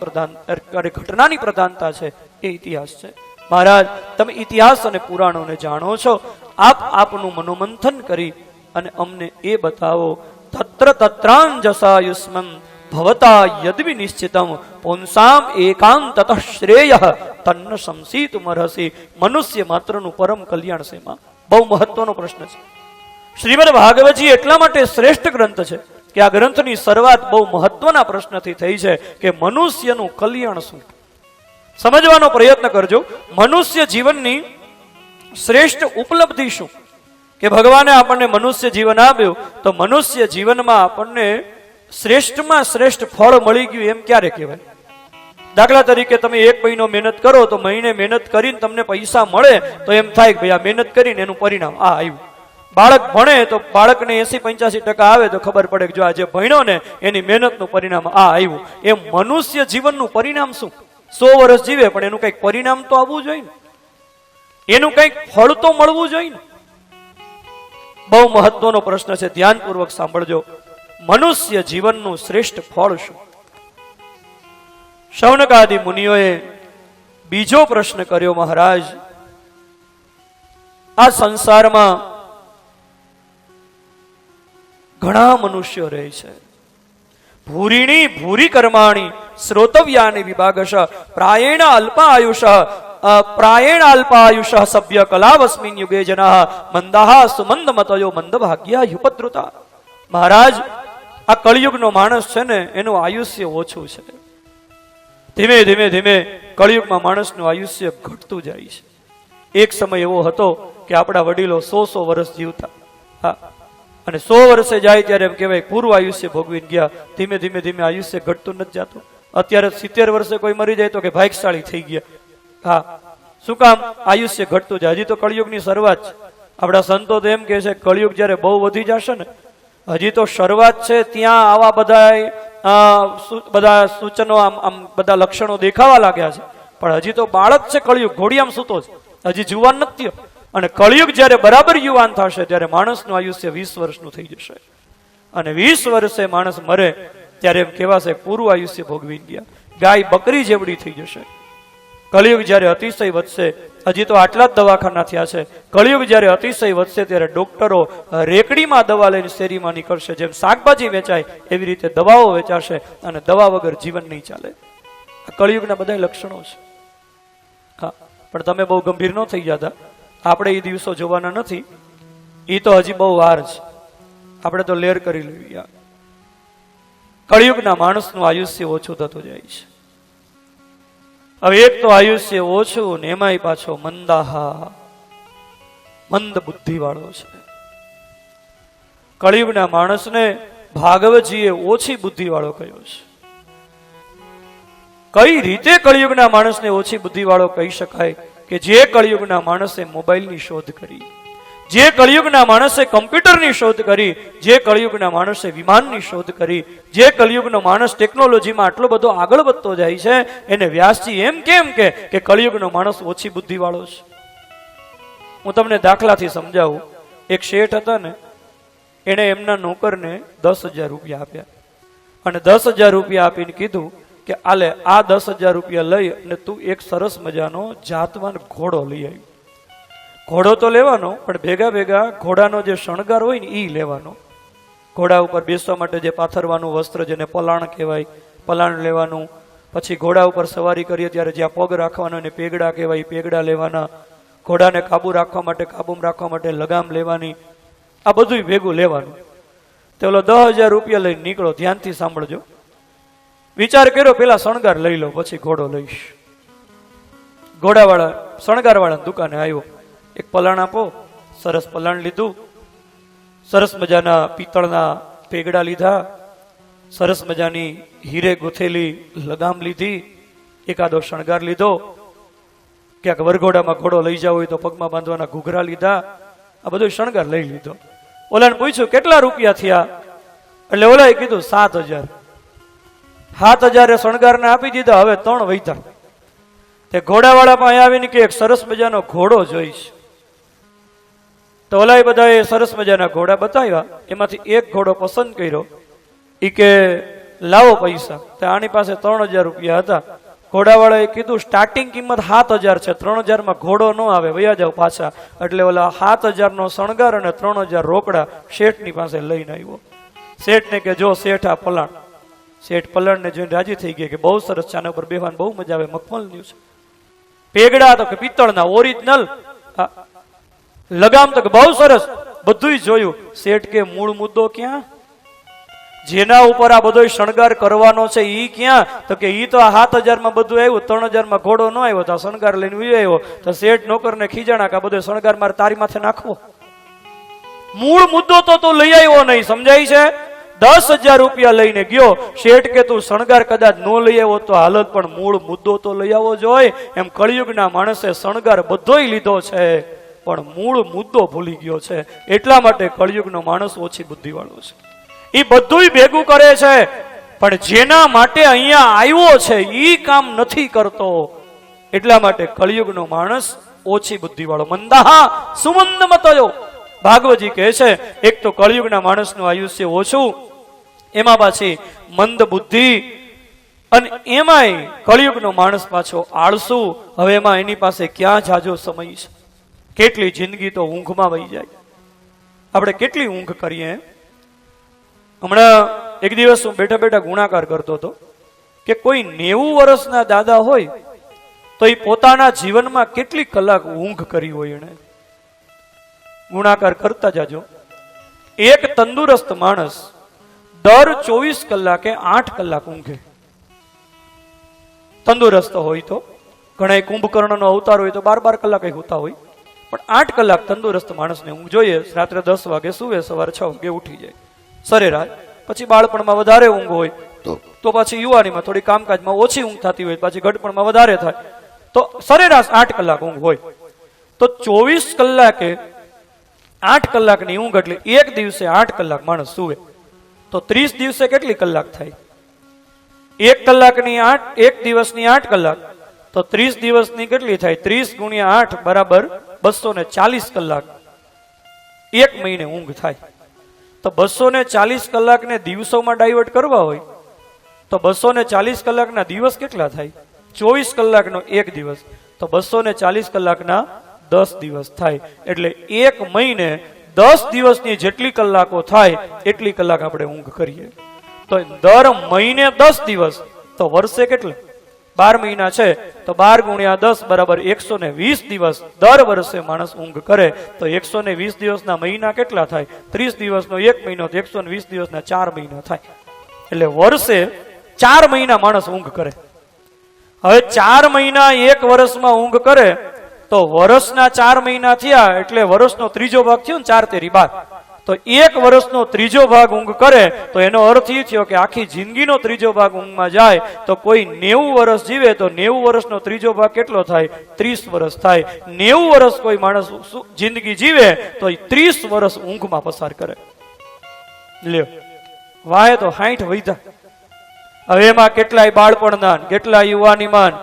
ઘટનાની પ્રધાનતા છે એ ઇતિહાસ છે. મહારાજ, તમે ઇતિહાસ અને પુરાણોને જાણો છો, આપનું મનોમંથન કરી અને અમને એ બતાવો. તત્ર તત્રાંજસાયુષ્મન ભવતા યદ્વિ નિશ્ચિતમ પુંસામ એકાંતતઃ શ્રેયઃ તન્ન સંસીતુમર્હસી. મનુષ્ય માત્રનું પરમ કલ્યાણ શેમાં? બહુ મહત્વનો પ્રશ્ન છે. શ્રીમદ ભાગવતજી એટલા માટે શ્રેષ્ઠ ગ્રંથ છે કે આ ગ્રંથની શરૂઆત બહુ મહત્વના પ્રશ્નથી થઈ છે કે મનુષ્યનું કલ્યાણ શું. સમજવાનો પ્રયત્ન કરજો. મનુષ્ય જીવનની શ્રેષ્ઠ ઉપલબ્ધિ શું? કે ભગવાને આપણને મનુષ્ય જીવન આપ્યું તો મનુષ્ય જીવનમાં આપણને શ્રેષ્ઠમાં શ્રેષ્ઠ ફળ મળી ગયું એમ ક્યારે કહેવાય? દાખલા તરીકે તમે 1 મહિનો મહેનત કરો તો મહિને મહેનત કરીને તમને પૈસા મળે તો એમ થાય કે ભાઈ આ મહેનત કરીને એનું પરિણામ આ આવ્યું. બાળક ભણે તો બાળકને 80-85% આવે તો ખબર પડે કે જો આજે ભણ્યો ને એની મહેનતનું પરિણામ આ આવ્યું. એમ મનુષ્ય જીવનનું પરિણામ શું? 100 વર્ષ જીવે પણ એનું કંઈક પરિણામ તો આવવું જોઈએ ને. એનું કંઈક ફળ તો મળવું જોઈએ ને. બહુ મહત્વનો પ્રશ્ન છે, ધ્યાનપૂર્વક સાંભળજો. મનુષ્ય જીવનનું શ્રેષ્ઠ ફળ શું? શૌનકાદિ મુનિઓએ બીજો પ્રશ્ન કર્યો, મહારાજ આ સંસારમાં ઘણા મનુષ્યો રહે છે. ભૂરીણી ભૂરી કર્માણી શ્રોતવ્યાની વિભાગશ પ્રાયેણ અલ્પાયુષ સભ્ય કલાવસ્મિન યુગે જનાઃ મંદાઃ સુમંદ મતયો મંદ ભાગ્યા યુપદ્રુતા. મહારાજ આ કળિયુગનો માણસ છે ને એનું આયુષ્ય ઓછું છે. ધીમે ધીમે ધીમે કળિયુગમાં માણસનું આયુષ્ય ઘટતું જાય છે. એક સમય એવો હતો કે આપણા વડીલો 100 વર્ષ જીવતા. હા, અને 100 વર્ષે જાય ત્યારે એમ કહેવાય પૂરું આયુષ્ય ભોગવીને ગયા. ધીમે ધીમે ધીમે આયુષ્ય ઘટતું નથી જતું. અત્યારે 70 વર્ષે કોઈ મરી જાય તો કે ભાગ્યશાળી થઈ ગયા. હા, શું કામ? આયુષ્ય ઘટતું જાય. હજી તો કળિયુગની શરૂઆત છે. આપણા સંતો તો એમ કહે છે કળિયુગ જ્યારે બહુ વધી જશે ને, હજી તો શરૂઆત છે, ત્યાં આવા બધા સૂચનો આમ બધા લક્ષણો દેખાવા લાગ્યા છે. પણ હજી તો બાળક છે કળિયુગ, ઘોડિયામાં સૂતો છે, હજી જુવાન નથી. અને કળિયુગ જ્યારે બરાબર યુવાન થશે ત્યારે માણસનું આયુષ્ય 20 વર્ષનું થઈ જશે. અને 20 વર્ષે માણસ મરે ત્યારે એમ કહેવાશે પૂરું આયુષ્ય ભોગવી ગયા. ગાય બકરી જેવડી થઈ જશે. કળિયુગ જ્યારે અતિશય વધશે, હજી તો આટલા જ દવાખાના થયા છે. કળિયુગ જ્યારે અતિશય વધશે ત્યારે ડોક્ટરો રેકડીમાં દવા લઈને શેરીમાં નીકળશે. જેમ શાકભાજી વેચાય એવી રીતે દવાઓ વેચાશે અને દવા વગર જીવન નહીં ચાલે. આ કળિયુગના બધા લક્ષણો છે. હા, પણ તમે બહુ ગંભીર ન થઈ જતા. આપણે એ દિવસો જોવાના નથી. એ તો હજી બહુ વાર છે. આપણે તો લેર કરી લેવી. કળિયુગના માણસનું આયુષ્ય ઓછું થતું જાય છે. હવે એક તો આયુષ્ય ઓછું ને એમાંય પાછો મંદાહા, મંદ બુદ્ધિ વાળો છે. કળિયુગના માણસને ભાગવતજીએ ઓછી બુદ્ધિ વાળો કહ્યો છે. કઈ રીતે કળિયુગના માણસને ઓછી બુદ્ધિ વાળો કહી શકાય? કે જે કળિયુગના માણસે મોબાઈલની શોધ કરી, જે કળિયુગના માણસે કમ્પ્યુટરની શોધ કરી, જે કળિયુગના માણસે વિમાનની શોધ કરી, જે કળિયુગનો માણસ ટેકનોલોજીમાં આટલો બધો આગળ વધતો જાય છે, એને વ્યાસજી એમ કેમ કે કળિયુગનો માણસ ઓછી બુદ્ધિ વાળો છે? હું તમને દાખલાથી સમજાવું. એક શેઠ હતા ને, એણે એમના નોકરને 10,000 રૂપિયા આપ્યા અને 10,000 રૂપિયા આપીને કીધું કે આલે આ 10,000 રૂપિયા લઈ અને તું એક સરસ મજાનો જાતવાન ઘોડો લઈ આવી. ઘોડો તો લેવાનો, પણ ભેગા ભેગા ઘોડાનો જે શણગાર હોય ને એ લેવાનો. ઘોડા ઉપર બેસવા માટે જે પાથરવાનું વસ્ત્ર, જેને પલાણ કહેવાય, પલાણ લેવાનું. પછી ઘોડા ઉપર સવારી કરીએ ત્યારે જ્યાં પગ રાખવાનો એને પેગડા કહેવાય, પેગડા લેવાના. ઘોડાને કાબુ રાખવા માટે, કાબુમાં રાખવા માટે લગામ લેવાની. આ બધું ભેગું લેવાનું. તો ઓલો 10,000 રૂપિયા લઈને નીકળો. ધ્યાનથી સાંભળજો. વિચાર કર્યો પેલા શણગાર લઈ લો, પછી ઘોડો લઈશ. ઘોડાવાળા શણગારવાળા દુકાને આવ્યો. એક પલાણ આપો. સરસ પલાણ લીધું. સરસ મજાના પિત્તળના પેગડા લીધા. સરસ મજાની હીરે ગોથેલી લગામ લીધી. એકાદો શણગાર લીધો. ક્યાંક વરઘોડામાં ઘોડો લઈ જાવ હોય તો પગમાં બાંધવાના ઘૂઘરા લીધા. આ બધો શણગાર લઈ લીધો. ઓલાને પૂછ્યું કેટલા રૂપિયા થયા? એટલે ઓલાએ કીધું 7,000. 7,000 શણગારને આપી દીધા. હવે 3 વૈધા. તે ઘોડાવાળા પાસે આવીને કે એક સરસ મજાનો ઘોડો જોઈશ. તો ઓલાએ બધાએ સરસ મજાના ઘોડા બતાવ્યા. એમાંથી એક ઘોડો પસંદ કર્યો. એ કે લાવો પૈસા. તો આની પાસે 3,000 રૂપિયા હતા. ઘોડાવાળાએ કીધું સ્ટાર્ટિંગ કિંમત 7,000 છે, 3,000 માં ઘોડો ન આવે, વયા જાવ પાછા. એટલે ઓલા 7,000 નો શણગાર અને 3,000 રોકડા શેઠની પાસે લઈને આવ્યો. શેઠને કે જો શેઠ આ પલાણ. શેઠ પલાણને જોઈને રાજી થઈ ગયા કે બહુ સરસ છે, આના ઉપર બેહવાની બહુ મજા આવે, મખમલનું છે. પેગડા તો કે પિત્તળના ઓરિજિનલ. લગામ તો કે બહુ સરસ. બધું જોયું. શેઠ કે મૂળ મુદ્દો ક્યાં? જેના ઉપર આ બધો શણગાર કરવાનો છે ઈ ક્યાં? તો કે ઈ તો આ 7,000 માં બધું આવ્યું, 3,000 માં ઘોડો ન આવ્યો, તો શણગાર લઈને આવ્યો. તો શેઠ નોકરને ખીજાણા કે આ બધો શણગાર મારે તારી માથે નાખવો. મૂળ મુદ્દો તો તું લઈ આવ્યો નહીં. સમજાય છે? 10,000 રૂપિયા લઈને ગયો. શેઠ કે તું શણગાર કદાચ ન લઈ આવ્યો તો હાલત, પણ મૂળ મુદ્દો તો લઈ આવવો જોઈએ. એમ કળિયુગના માણસે શણગાર બધોય લીધો છે, પણ મૂળ મુદ્દો ભૂલી ગયો છે. એટલા માટે કળિયુગનો માણસ ઓછી બુદ્ધિ વાળો છે. એ બધું ભેગું કરે છે, પણ જેના માટે અહીંયા આવ્યો છે ઈ કામ નથી કરતો. એટલા માટે કળિયુગનો માણસ ઓછી બુદ્ધિ વાળો. મંદાહા સુમંદ મતયો. ભાગવતજી કહે છે એક તો કળિયુગના માણસનું આયુષ્ય ઓછું, એમાં પાછી મંદ બુદ્ધિ, અને એમાંય કળિયુગનો માણસ પાછો આળસુ. હવે એમાં એની પાસે ક્યાં જાજો સમય છે? કેટલી જિંદગી તો ઊંઘમાં વહી જાય. આપણે કેટલી ઊંઘ કરીએ. હમણાં એક દિવસ હું બેઠા બેઠા ગુણાકાર કરતો હતો કે કોઈ 90 વર્ષના દાદા હોય તો એ પોતાના જીવનમાં કેટલી કલાક ઊંઘ કરી હોય. એને ગુણાકાર કરતા જાજો. એક તંદુરસ્ત માણસ દર 24 કલાકે 8 કલાક ઊંઘે. તંદુરસ્ત હોય તો. ઘણા કુંભકર્ણનો અવતાર હોય તો 12 કલાક હોતા હોય, પણ 8 કલાક તંદુરસ્ત માણસને ઊંઘ જોઈએ. રાત્રે 10 વાગે સુવે, સવારે 6 વાગે ઉઠી જાય સરેરાશ. પછી બાળપણમાં વધારે ઊંઘ હોય તો પછી યુવાનીમાં થોડી કામકાજમાં ઓછી ઊંઘ થતી હોય, પછી ઘટપણમાં વધારે થાય, તો સરેરાશ 8 કલાક ઊંઘ હોય. તો 24 કલાકે 8 કલાકની ઊંઘ એટલે એક દિવસે 8 કલાક માણસ સુવે તો 30 દિવસે કેટલી કલાક થાય? 1 કલાકની 8, એક દિવસની 8 કલાક તો 30 દિવસની કેટલી થાય? 30 ગુણ્યા 8 બરાબર 240 કલાક એક મહિને ઊંઘ થાય. તો 240 કલાકને દિવસોમાં ડાયવર્ટ કરવા હોય તો 240 કલાકના દિવસ કેટલા થાય? 24 કલાકનો એક દિવસ તો 240 કલાકના 10 દિવસ થાય. એટલે એક મહિને 10 દિવસની જેટલી કલાકો થાય એટલી કલાક આપણે ઊંઘ કરીએ. તો દર મહિને 10 દિવસ તો વર્ષે કેટલા? 12 મહિના છે તો 12 ગુણ્યા 10 બરાબર 120 દિવસ દર વર્ષે માણસ ઊંઘ કરે તો 120 દિવસના મહિના કેટલા થાય? 30 દિવસનો એક મહિનો તો 120 દિવસના 4 મહિના થાય. એટલે વર્ષે 4 મહિના માણસ ઊંઘ કરે. હવે 4 મહિના એક વર્ષમાં ઊંઘ કરે તો વર્ષના 4 મહિના થયા એટલે વર્ષનો ત્રીજો ભાગ થયો ને, 4 તેરી 12. તો એક વર્ષનો ત્રીજો ભાગ ઊંઘ કરે તો એનો અર્થ એ થયો કે આખી જિંદગીનો ત્રીજો ભાગ ઊંઘમાં જાય તો કોઈ 90 વર્ષ જીવે તો 90 વર્ષનો ત્રીજો ભાગ કેટલો થાય? 30 વર્ષ થાય. 90 વર્ષ કોઈ માણસ જિંદગી જીવે તો 30 વર્ષ ઊંઘમાં પસાર કરે. લ્યો, વાય તો 60 વૈધા. હવે એમાં કેટલાય બાળપણના, કેટલાય યુવાનીમાં,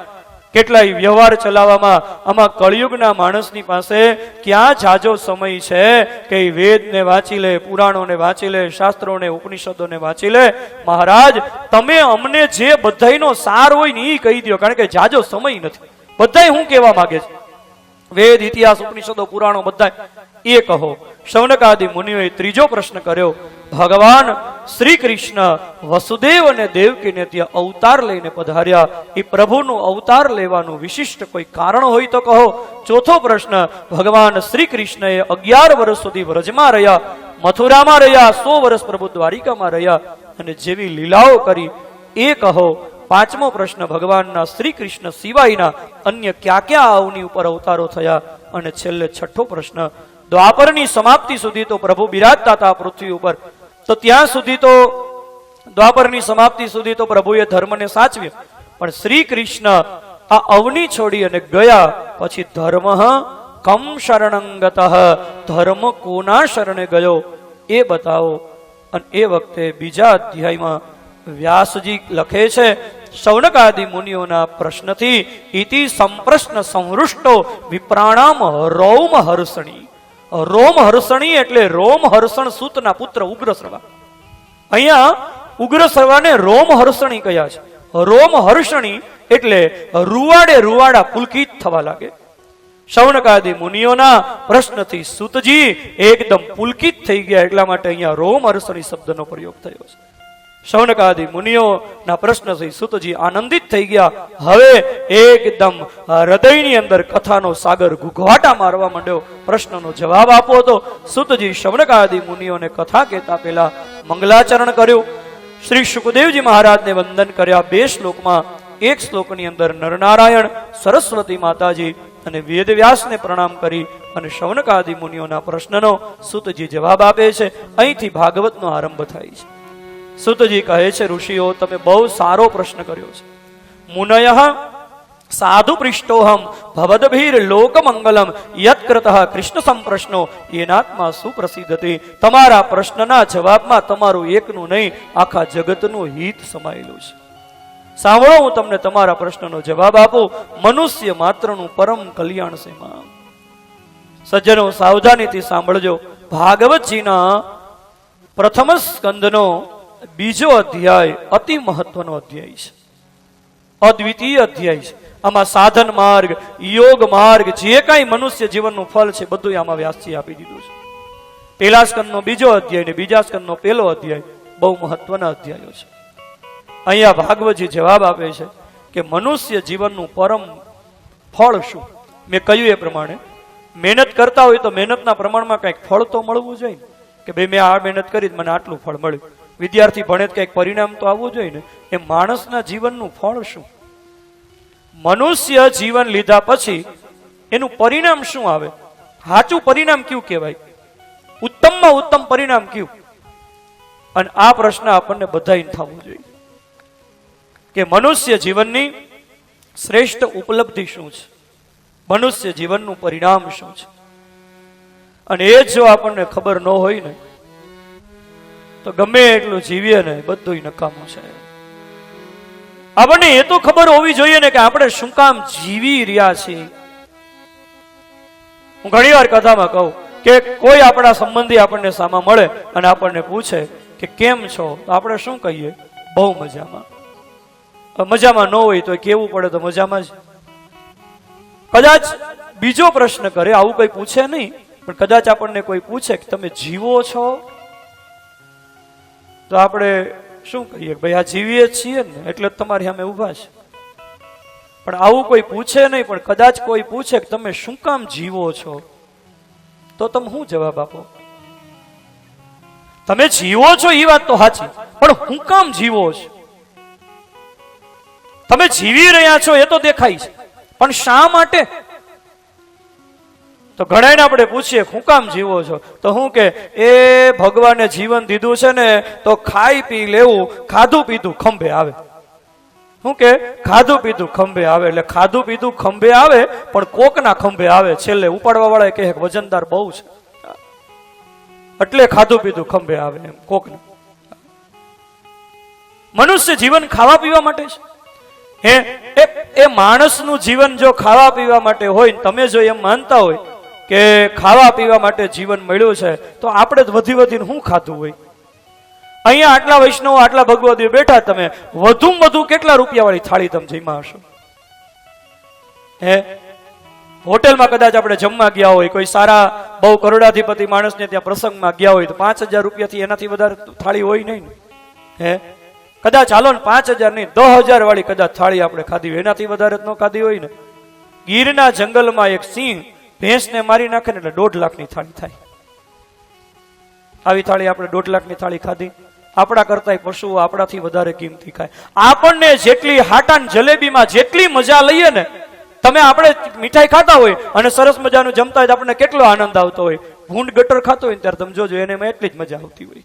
કેટલાય વ્યવહાર ચલાવવામાં, આમાં કળિયુગના માણસની પાસે ક્યાં જાજો સમય છે કે વેદને વાંચી લે, પુરાણોને વાંચી લે, શાસ્ત્રોને, ઉપનિષદોને વાંચી લે. મહારાજ તમે અમને જે બધાયનો સાર હોય ને એ કહી દો, કારણ કે જાજો સમય નથી. બધાય હું કહેવા માંગે છે? વેદ, ઇતિહાસ, ઉપનિષદો, પુરાણો બધા એ કહો. શૌનકાદિ મુનિઓએ ત્રીજો પ્રશ્ન કર્યો. ભગવાન શ્રી કૃષ્ણ વસુદેવ અને દેવકીને ત્યાં અવતાર લઈને પધાર્યા, એ પ્રભુનું અવતાર લેવાનું વિશિષ્ટ કોઈ કારણ હોય તો કહો. ચોથો પ્રશ્ન, ભગવાન શ્રી કૃષ્ણએ 11 વર્ષ સુધી વ્રજમાં રહ્યા, મથુરામાં રહ્યા, 100 વર્ષ પ્રભુ દ્વારિકામાં રહ્યા અને જેવી લીલાઓ કરી એ કહો. પાંચમો પ્રશ્ન, ભગવાનના શ્રી કૃષ્ણ સિવાયના અન્ય ક્યાં ક્યાં અવની ઉપર અવતારો થયા. અને છેલ્લે છઠ્ઠો પ્રશ્ન, દ્વાપરની સમાપ્તિ સુધી તો પ્રભુ બિરાજતા હતા પૃથ્વી ઉપર, તો ત્યાં સુધી તો દ્વાપરની સમાપ્તિ સુધી તો પ્રભુએ ધર્મને સાચવ્યો, પણ શ્રી કૃષ્ણ આ અવની છોડી અને ગયા પછી ધર્મ કમ શરણંગત, ધર્મ કોના શરણે ગયો એ બતાવો. અને એ વખતે બીજા અધ્યાયમાં વ્યાસજી લખે છે, શૌનકાદિ મુનિઓના પ્રશ્નથી ઇતિ સંપ્રશ્ન સંવૃષ્ટો વિપ્રાણામ રોમ હર્ષણી. રોમ હર્ષણી એટલે રોમ હર્ષણ સૂતના પુત્ર ઉગ્રશ્રવા. અહીંયા ઉગ્રશ્રવાને રોમ હર્ષણી કયા છે. રોમ હર્ષણી એટલે રૂવાડે રૂવાડા પુલકિત થવા લાગે. શૌનકાદિ મુનિઓના પ્રશ્નથી સૂતજી એકદમ પુલકિત થઈ ગયા, એટલા માટે અહીંયા રોમ હર્ષણી શબ્દનો પ્રયોગ થયો છે. શૌનકાદિ મુનિઓના પ્રશ્નથી સૂતજી આનંદિત થઈ ગયા. હવે એકદમ હૃદયની અંદર કથાનો સાગર ઘૂઘવાટા મારવા માંડ્યો. પ્રશ્નનો જવાબ આપો હતો. સૂતજી શૌનકાદિ મુનિઓને કથા કહેતા પહેલા મંગલાચરણ કર્યું. શ્રી સુખદેવજી મહારાજને વંદન કર્યા 2 શ્લોકમાં. એક શ્લોકની અંદર નરનારાયણ, સરસ્વતી માતાજી અને વેદવ્યાસને પ્રણામ કરી અને શૌનકાદિ મુનિઓના પ્રશ્નનો સૂતજી જવાબ આપે છે. અહીંથી ભાગવતનો આરંભ થાય છે. સૂતજી કહે છે, ઋષિઓ તમે બહુ સારો પ્રશ્ન કર્યો છે. મુનયઃ સાધુ પૃષ્ઠોહમ ભવદભીર લોકમંગલમ યત્કૃતઃ કૃષ્ણ સંપ્રશ્નો યેનાત્મા સુપ્રસિદ્ધતે. તમારા પ્રશ્નના જવાબમાં તમારું એકનું નહીં આખા જગતનું હિત સમાયેલું છે. સાંભળો, હું તમને તમારા પ્રશ્નનો જવાબ આપું. મનુષ્ય માત્રનું પરમ કલ્યાણ છે માં. સજ્જનો, સાવધાનીથી સાંભળજો. ભાગવતજીના પ્રથમ સ્કંદનો 2 અધ્યાય અતિ મહત્વનો અધ્યાય છે, અદ્વિતીય અધ્યાય છે. આમાં સાધન માર્ગ, યોગ માર્ગ, જે કાંઈ મનુષ્ય જીવનનું ફળ છે બધું આમાં વ્યાસજી આપી દીધું છે. પહેલા સ્કંદનો 2 અધ્યાય ને બીજા સ્કંદનો 1 અધ્યાય બહુ મહત્વના અધ્યાયો છે. અહીંયા ભાગવતજી જવાબ આપે છે કે મનુષ્ય જીવનનું પરમ ફળ શું. મેં કહ્યું એ પ્રમાણે મહેનત કરતા હોય તો મહેનતના પ્રમાણમાં કંઈક ફળ તો મળવું જોઈએ કે ભાઈ મેં આ મહેનત કરી મને આટલું ફળ મળ્યું. વિદ્યાર્થી ભણે કંઈક પરિણામ તો આવવું જોઈએ ને. એ માણસના જીવનનું ફળ શું? મનુષ્ય જીવન લીધા પછી એનું પરિણામ શું આવે? સાચું પરિણામ કયું કહેવાય? ઉત્તમમાં ઉત્તમ પરિણામ કયું? અને આ પ્રશ્ન આપણને બધાને થવો જોઈએ કે મનુષ્ય જીવનની શ્રેષ્ઠ ઉપલબ્ધિ શું છે, મનુષ્ય જીવનનું પરિણામ શું છે. અને એ જો આપણને ખબર ન હોય ને તો ગમે એટલું જીવીએ ને બધું નકામું છે. આપણને એ તો ખબર હોવી જોઈએ ને કે આપણે શું કામ જીવી રહ્યા છીએ. હું ઘણી વાર કથામાં કહું કે કોઈ આપણા સંબંધી આપણને સામા મળે અને આપણને પૂછે કે કેમ છો, તો આપણે શું કહીએ? બહુ મજામાં. મજામાં ન હોય તો કેવું પડે તો મજામાં જ. કદાચ બીજો પ્રશ્ન કરે, આવું કોઈ પૂછે નહીં, પણ કદાચ આપણને કોઈ પૂછે કે તમે જીવો છો, તો આપણે શું કહીએ? ભાઈ આ જીવીએ છીએ ને એટલે તમારી સામે ઊભા છે. પણ આવું કોઈ પૂછે નહીં, પણ કદાચ કોઈ પૂછે કે તમે શું કામ જીવો છો, તો તમે શું જવાબ આપો? તમે જીવો છો એ વાત તો સાચી, પણ હું કામ જીવો છો? તમે જીવી રહ્યા છો એ તો દેખાય છે, પણ શા માટે? તો ઘણાને આપણે પૂછીએ હું કામ જીવો છો, તો હું કે એ ભગવાને જીવન દીધું છે ને તો ખાઈ પી લેવું, ખાધું પીધું ખંભે આવે. શું કે ખાધું પીધું ખંભે આવે, એટલે ખાધું પીધું ખંભે આવે પણ કોકના ખંભે આવે. છેલ્લે ઉપાડવા વાળા કહે વજનદાર બહુ છે એટલે ખાધું પીધું ખંભે આવે એમ કોકને. મનુષ્ય જીવન ખાવા પીવા માટે છે. એ માણસનું જીવન જો ખાવા પીવા માટે હોય, તમે જો એમ માનતા હોય કે ખાવા પીવા માટે જીવન મળ્યું છે, તો આપણે જ વધી વધીને શું ખાધું હોય? અહીંયા આટલા વૈષ્ણવ, આટલા ભગવદીઓ બેઠા, તમે વધુમાં વધુ કેટલા રૂપિયા વાળી થાળી તમે જમ્યા હશો? હોટેલમાં કદાચ આપણે જમવા ગયા હોય, કોઈ સારા બહુ કરોડાધિપતિ માણસને ત્યાં પ્રસંગમાં ગયા હોય તો 5,000 રૂપિયાથી એનાથી વધારે થાળી હોય નહીં ને. કદાચ હાલો ને 5,000 નહીં 10,000 વાળી કદાચ થાળી આપણે ખાધી હોય, એનાથી વધારે ન ખાધી હોય ને. ગીરના જંગલમાં એક સિંહ ભેંસને મારી નાખે ને એટલે 1.5 લાખની થાળી થાય. આવી થાળી આપણે 1.5 લાખની થાળી ખાધી. આપણા કરતા પશુઓ આપણાથી વધારે કિંમતી ખાય. આપણને જેટલી હાટાન જલેબીમાં જેટલી મજા લઈએ ને, તમે આપણે મીઠાઈ ખાતા હોય અને સરસ મજાનું જમતા હોય તો આપણને કેટલો આનંદ આવતો હોય. ભૂંડ ગટર ખાતો હોય ત્યારે તમે જોજો એને એટલી જ મજા આવતી હોય.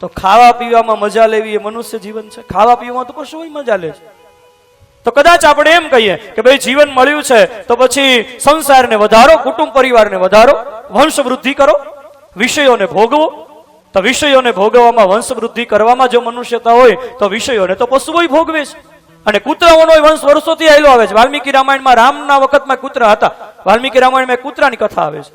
તો ખાવા પીવામાં મજા લેવી એ મનુષ્ય જીવન છે. ખાવા પીવામાં તો પશુઓ મજા લે છે. તો કદાચ આપણે એમ કહીએ કે ભાઈ જીવન મળ્યું છે તો પછી સંસારને વધારો, કુટુંબ પરિવારને વધારો, વંશ વૃદ્ધિ કરો, વિષયોને ભોગવો. તો વિષયોને ભોગવવામાં, વંશ વૃદ્ધિ કરવામાં જો મનુષ્યતા હોય તો વિષયોને તો પશુઓ ભોગવે છે. અને કૂતરાઓનો વંશ વર્ષોથી આવેલો આવે છે. વાલ્મીકી રામાયણમાં રામના વખતમાં કૂતરા હતા. વાલ્મીકી રામાયણમાં કૂતરાની કથા આવે છે.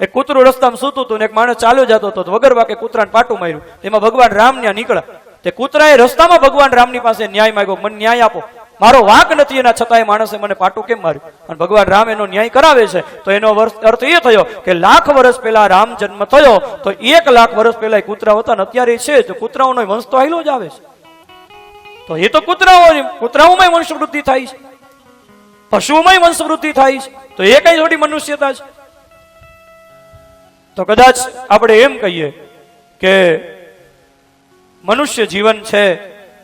એક કૂતરું રસ્તામાં સૂતું હતું ને એક માણસ ચાલ્યો જતો હતો, વગર વાકે કૂતરાને પાટું માર્યું. એમાં ભગવાન રામ ત્યાં નીકળ્યા. તે કૂતરાએ રસ્તામાં ભગવાન રામની પાસે ન્યાય માંગ્યો, મને ન્યાય આપો, મારો વાંક નથી, એના છતાંય માણસે મને પાટું કેમ માર્યું? અને ભગવાન રામ એનો ન્યાય કરાવે છે. તો એનો અર્થ એ થયો કે 1,00,000 વર્ષ પહેલા રામ જન્મ થયો તો 1,00,000 વર્ષ પહેલા કૂતરા હતા ને અત્યારે છે તો કૂતરાઓનો વંશ તો હાલ્યો જ આવે છે. તો એ તો કૂતરાઓમાં વંશ વૃદ્ધિ થાય છે, પશુઓમાં વંશ વૃદ્ધિ થાય છે. તો એ કઈ થોડી મનુષ્યતા છે? તો કદાચ આપણે એમ કહીએ કે મનુષ્ય જીવન છે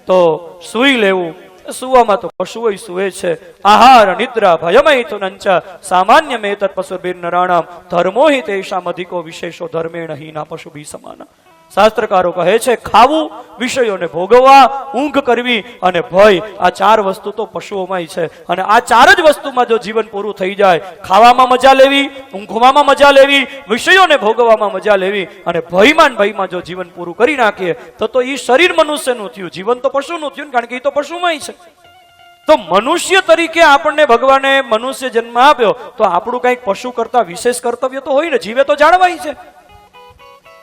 તો સૂઈ લેવું. સુવામાં તો પશુઓ સુવે છે. આહાર નિદ્રા ભયમૈથુનંચ સામાન્ય મેતર પશુભિર નરાણામ ધર્મો હિ તેષામ અધિકો વિશેષો ધર્મેણ હીના પશુભી સમાના. શાસ્ત્રકારો કહે છે ખાવું, વિષયોને ભોગવવા, ઊંઘ કરવી અને ભય, આ ચાર વસ્તુ તો પશુઓમાંય છે. અને આ ચાર જ વસ્તુમાં જો જીવન પૂરું થઈ જાય, ખાવામાં મજા લેવી, ઊંઘવામાં મજા લેવી, વિષયોને ભોગવવામાં મજા લેવી અને ભયમાં જો જીવન પૂરું કરી નાખીએ તો એ શરીર મનુષ્યનું થયું, જીવન તો પશુનું થયું, કારણ કે એ તો પશુમાંય છે. તો મનુષ્ય તરીકે આપણને ભગવાને મનુષ્ય જન્મ આપ્યો, તો આપણું કંઈક પશુ કરતા વિશેષ કર્તવ્ય તો હોય ને. જીવે તો ઝાડવાય છે,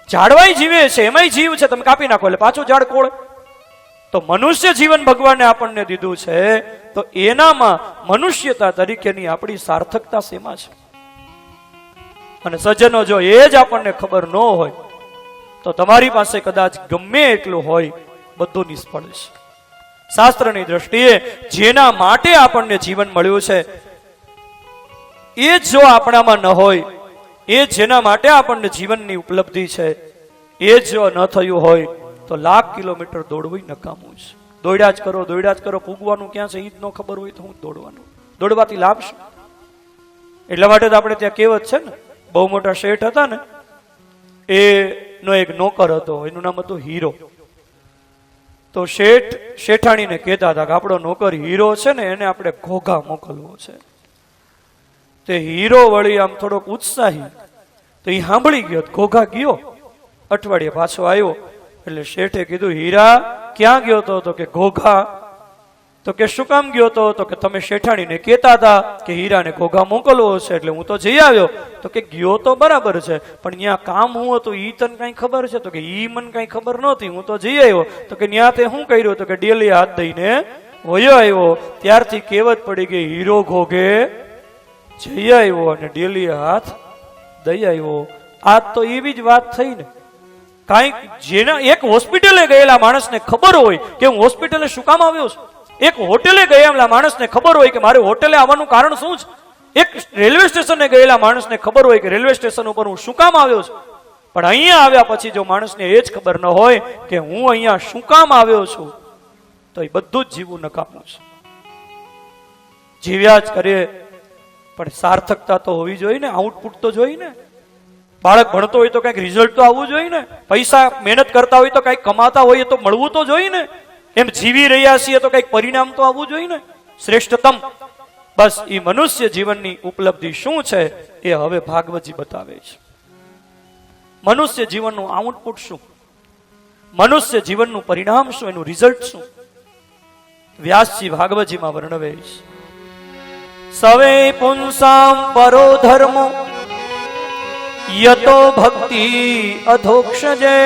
ઝાડવાય જીવે છે, એમાંય જીવ છે, તમે કાપી નાખો એટલે પાછું ઝાડ કોળે. તો મનુષ્ય જીવન ભગવાને આપણને દીધું છે, તો એનામાં મનુષ્યતા તરીકેની આપણી સાર્થકતા શેમાં છે? અને સજ્જનો, જો એ જ આપણને ખબર ન હોય તો તમારી પાસે કદાચ ગમે એટલું હોય, બધું નિષ્ફળ છે. શાસ્ત્રની દ્રષ્ટિએ જેના માટે આપણને જીવન મળ્યું છે એ જો આપણામાં ન હોય, એ જેના માટે આપણને જીવનની ઉપલબ્ધિ છે એ જો ન થયું હોય તો લાખ કિલોમીટર દોડવું નકામું છે. દોડ્યા જ કરો, પૂગવાનું ક્યાં છે એ જ ન ખબર હોય તો હું દોડવાનું, દોડવાથી લાભ શું? એટલા માટે તો આપણે ત્યાં કહેવત છે ને, બહુ મોટા શેઠ હતા ને, એનો એક નોકર હતો, એનું નામ હતું હીરો. તો શેઠાણીને કહેતા હતા કે આપણો નોકર હીરો છે ને, એને આપણે ઘોઘા મોકલવો છે. તે હીરો વળી આમ થોડોક ઉત્સાહી, તો એ સાંભળી ગયો, ઘોઘા ગયો, અઠવાડિયે પાછો આવ્યો. એટલે શેઠે કીધું, હીરા ક્યાં ગયો તો કે ઘોઘા. તો કે શું કામ ગયો તો કે તમે શેઠાણીને કહેતા હતા કે હીરાને ઘોઘા મોકલવો છે એટલે હું તો જઈ આવ્યો. તો કે ગયો તો બરાબર છે, પણ ત્યાં કામ હું હતું ઈ તને કઈ ખબર છે? તો કે ઈ મને કઈ ખબર નહોતી, હું તો જઈ આવ્યો. તો કે ત્યાં તે શું કર્યું? તો કે ડેલી હાથ દઈને વયો આવ્યો. ત્યારથી કહેવત પડી ગઈ, હીરો ઘોઘે જઈ આવ્યો અને ડેલી હાથ દઈ આવ્યો. આ તો એવી જ વાત થઈ ને. કાંઈક જેના એક હોસ્પિટલે ગયેલા માણસને ખબર હોય કે હું હોસ્પિટલે શું કામ આવ્યો છું, એક હોટેલે ગયેલા માણસને ખબર હોય કે મારે હોટેલે આવવાનું કારણ શું છે, એક રેલવે સ્ટેશને ગયેલા માણસને ખબર હોય કે રેલવે સ્ટેશન ઉપર હું શું કામ આવ્યો છું. પણ અહીંયા આવ્યા પછી જો માણસને એ જ ખબર ન હોય કે હું અહીંયા શું કામ આવ્યો છું, તો એ બધું જ જીવવું નકામું છે. જીવ્યા જ કરીએ પણ સાર્થકતા તો હોવી જોઈએ ને, આઉટપુટ તો જોઈએ ને. બાળક ભણતો હોય તો કંઈક રિઝલ્ટ તો આવવું જોઈએ ને. પૈસા મહેનત કરતા હોય તો કંઈક કમાતા હોય તો મળવું તો જોઈએ ને. એમ જીવી રહ્યા છીએ તો કંઈક પરિણામ તો આવવું જોઈએ ને, શ્રેષ્ઠતમ. બસ એ મનુષ્ય જીવનની ઉપલબ્ધિ શું છે એ હવે ભાગવતજી બતાવે છે. મનુષ્ય જીવનનું આઉટપુટ શું, મનુષ્ય જીવનનું પરિણામ શું, એનું રિઝલ્ટ શું, વ્યાસજી ભાગવતજીમાં વર્ણવે છે. સવે પુંસામ પરો ધર્મો યતો ભક્તિ અધોક્ષજે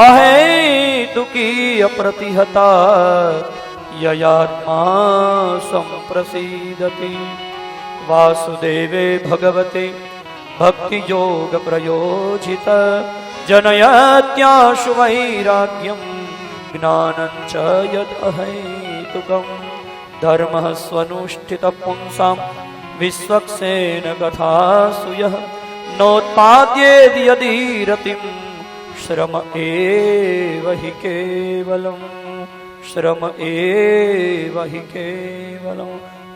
અહેતુકી અપ્રતિહતા યયાત્મા સંપ્રસીદતિ વાસુદેવે ભગવતે ભક્તિ યોગ પ્રયોજિત જનયત્યાશુ વૈરાગ્યમ જ્ઞાનં ચ યદ અહેતુકમ ધર્મઃ સ્વનુષ્ઠિત પુંસામ વિશ્વક્સેન કથાસુયઃ નોત્પાદ્યેદ યદી રતિમ શ્રમ એવ હિ કેવલમ શ્રમ એવ હિ કેવલમ.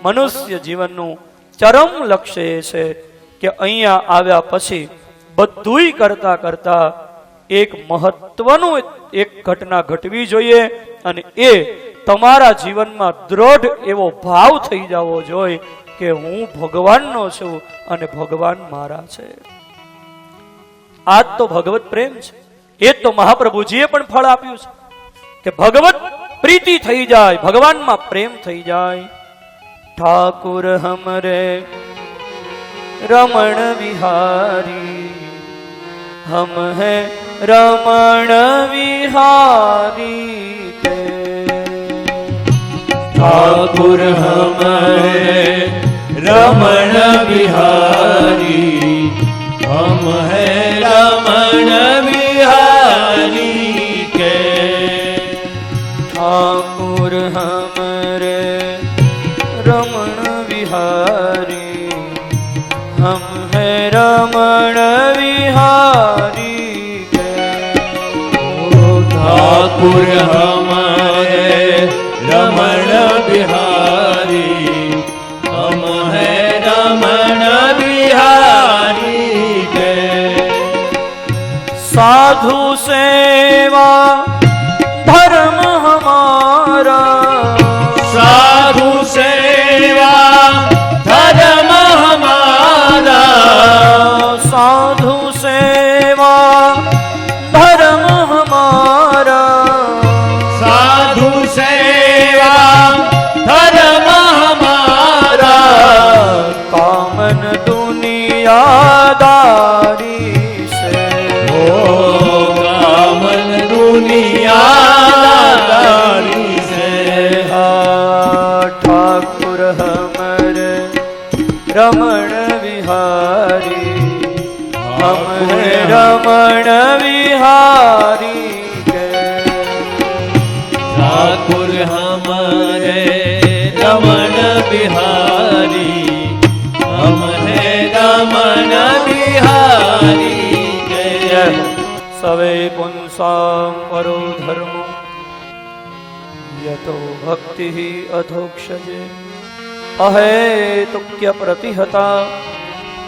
મનુષ્ય જીવનનું ચરમ લક્ષ્ય એ છે કે અહીંયા આવ્યા પછી બધુંય કરતા કરતા એક મહત્વનું એક ઘટના ઘટવી જોઈએ, અને એ તમારા જીવનમાં દ્રઢ એવો ભાવ થઈ જવો જોઈએ કે હું ભગવાનનો છું અને ભગવાન મારા છે. આ તો ભગવત પ્રેમ છે. એ તો મહાપ્રભુજીએ પણ ફળ આપ્યું છે કે ભગવત પ્રીતિ થઈ જાય, ભગવાનમાં પ્રેમ થઈ જાય. ઠાકુર હમરે રમણ વિહારી, હમ હે રમણ વિહારી તે. ઠાકુર હમરે રમણ વિહારી, હમ હે રમણ વિહારી કે. ઠાકુર હમરે રમણ વિહારી, હમ હે રમણ વિહારી કે. ઠાકુર હમરે રમણ વિહારી, હમ હે રમણ વિહારી કે. સાધુ साधु सेवा धर्म हमारा, साधु सेवा धर्म हमारा, साधु सेवा धर्म हमारा, साधु सेवा धर्म हमारा, कामन दुनियादारी से, ओ कामन दुनियादारी से, ठाकुर हमर रमण विहारी, हम हैं रमण विहारी के। ठाकुर हमारे रमण बिहारी, हम हैं रमण बिहारी के। सवे पुंसां परो धर्मो यतो भक्ति अधोक्षजे, अहेतुक्य प्रतिहता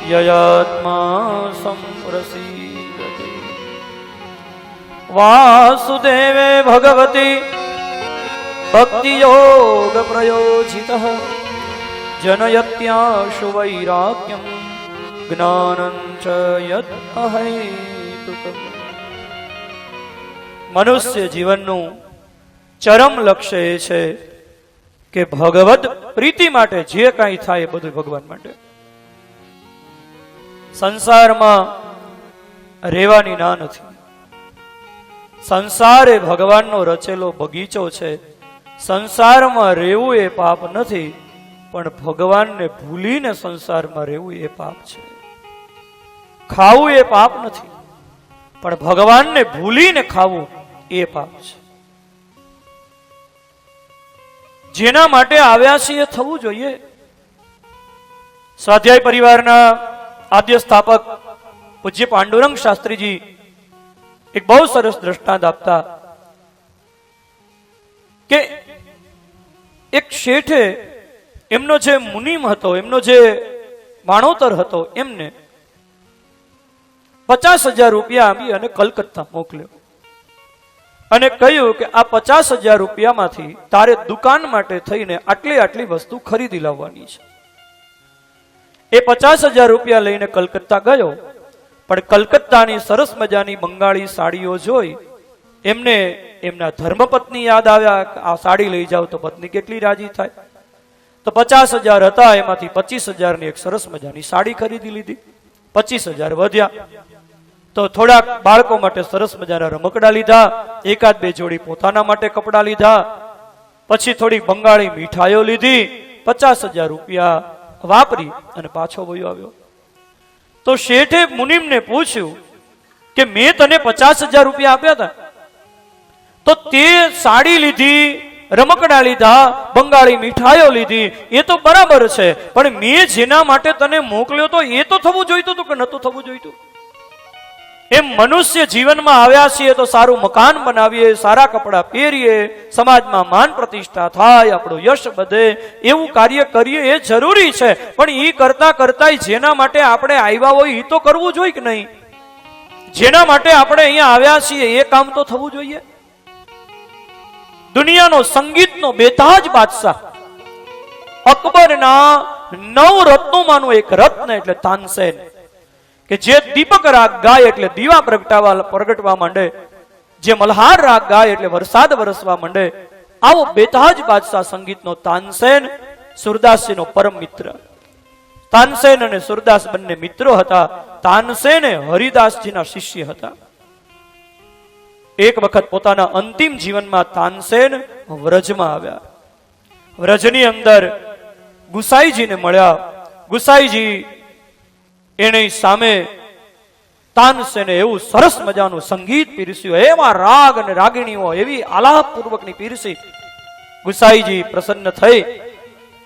ययात्मा संप्रसीदते। वासुदेवे भगवती भक्ति योग प्रयोजितः, जनयत्याशु वैराग्यं ज्ञानं च यत् अहेतुकम्। મનુષ્ય જીવનનું ચરમ લક્ષ્ય એ છે કે ભગવદ પ્રીતિ માટે જે કાંઈ થાય એ બધું ભગવાન માટે. સંસારમાં રહેવાની ના નથી. સંસાર એ ભગવાનનો રચેલો બગીચો છે. સંસારમાં રહેવું એ પાપ નથી, પણ ભગવાનને ભૂલીને સંસારમાં રહેવું એ પાપ છે. ખાવું એ પાપ નથી, પણ ભગવાનને ભૂલીને ખાવું એ પાપ છે. જેના માટે આવ્યા છીએ થવું જોઈએ. સ્વાધ્યાય પરિવારના આદ્ય સ્થાપક પૂજ્ય પાંડુરંગ શાસ્ત્રીજી એક બહુ સરસ દ્રષ્ટાંત આપતા કે એક શેઠે એમનો જે મુનિમ હતો, એમનો જે માણોતર હતો, એમને 50,000 રૂપિયા આપી અને કલકત્તા મોકલ્યો અને કહ્યું કે આ 50,000 રૂપિયામાંથી તારે દુકાન માટે થઈને આટલી આટલી વસ્તુ ખરીદી લાવવાની છે. એ 50,000 રૂપિયા લઈને કલકત્તા ગયો, પણ કલકત્તાની સરસ મજાની બંગાળી સાડીઓ જોઈ એમને એમના ધર્મપત્ની યાદ આવ્યા. આ સાડી લઈ જાવ તો પત્ની કેટલી રાજી થાય. તો 50,000 હતા, એમાંથી 25,000 ની એક સરસ મજાની સાડી ખરીદી લીધી. 25,000 વધ્યા તો થોડાક બાળકો માટે સરસ મજાના રમકડા લીધા, એકાદ બે જોડી પોતાના માટે કપડા લીધા, પછી થોડી બંગાળી મીઠાઈઓ લીધી. 50,000 રૂપિયા વાપરી અને પાછો વયો આવ્યો. તો શેઠે મુનિમને પૂછ્યું કે મેં તને 50,000 રૂપિયા આપ્યા હતા, તો તે સાડી લીધી, રમકડા લીધા, બંગાળી મીઠાઈઓ લીધી, એ તો બરાબર છે, પણ મેં જેના માટે તને મોકલ્યો તો એ તો થવું જોઈતું હતું કે નતું થવું જોઈતું? એમ મનુષ્ય જીવનમાં આવ્યા છીએ તો સારું મકાન બનાવીએ, સારા કપડા પહેરીએ, સમાજમાં માન પ્રતિષ્ઠા થાય, આપણું યશ વધે, એવું કાર્ય કરીએ એ જરૂરી છે, પણ એ કરતા કરતા જેના માટે આપણે આવ્યા હોય એ તો કરવું જોઈએ કે નહીં? જેના માટે આપણે અહીંયા આવ્યા છીએ એ કામ તો થવું જોઈએ. દુનિયાનો સંગીતનો બેતાજ બાદશાહ, અકબરના 9 રત્નોમાંનું એક રત્ન એટલે તાનસેન, કે જે દીપક રાગ ગાય એટલે દીવા પ્રગટવા માંડે, જે મલ્હાર રાગ ગાય એટલે વરસાદ વરસવા માંડે, આવો બેતાજ બાદશાહ સંગીતનો તાનસેન સુરદાસજીનો પરમ મિત્ર. તાનસેન અને સુરદાસ બંને મિત્રો હતા. તાનસેન હરિદાસજીના શિષ્ય હતા. એક વખત પોતાના અંતિમ જીવનમાં તાનસેન વ્રજમાં આવ્યા. વ્રજની અંદર ગુસાઈજીને મળ્યા. ગુસાઈજી એની સામે તાનસેને એવું સરસ મજાનું સંગીત પીરસ્યું, એવા રાગ અને રાગીણીઓ એવી આલાપ પૂર્વકની પીરસી. ગુસાઈજી પ્રસન્ન થઈ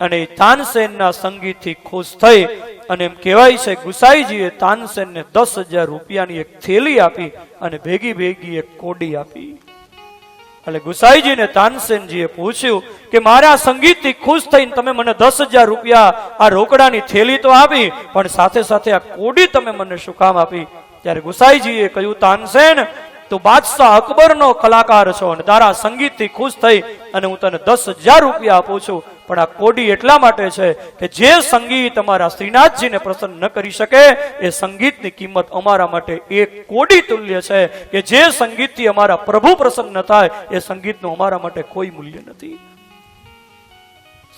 અને તાનસેનના સંગીતથી ખુશ થઈ અને એમ કહેવાય છે ગુસાઈજીએ તાનસેનને 10,000 રૂપિયાની એક થેલી આપી અને ભેગી ભેગી એક કોડી આપી. એટલે ગુસાઈજીને તાનસેનજીએ પૂછ્યું કે મારા સંગીતથી ખુશ થઈને તમે મને 10,000 રૂપિયા આ રોકડાની થેલી તો આપી, પણ સાથે સાથે આ કોડી તમે મને શું કામ આપી? ત્યારે ગુસાઈજીએ કહ્યું, તાનસેન, તું બાદશાહ અકબરનો કલાકાર છો અને તારા સંગીતથી ખુશ થઈ અને હું તને 10,000 રૂપિયા આપું છું, પણ આ કોડી એટલા માટે છે કે જે સંગીત અમારા શ્રીનાથજીને પ્રસન્ન ન કરી શકે એ સંગીતની કિંમત અમારા માટે 1 કોડી તુલ્ય છે, કે જે સંગીતથી અમારા પ્રભુ પ્રસન્ન થાય એ સંગીતનું અમારા માટે કોઈ મૂલ્ય નથી.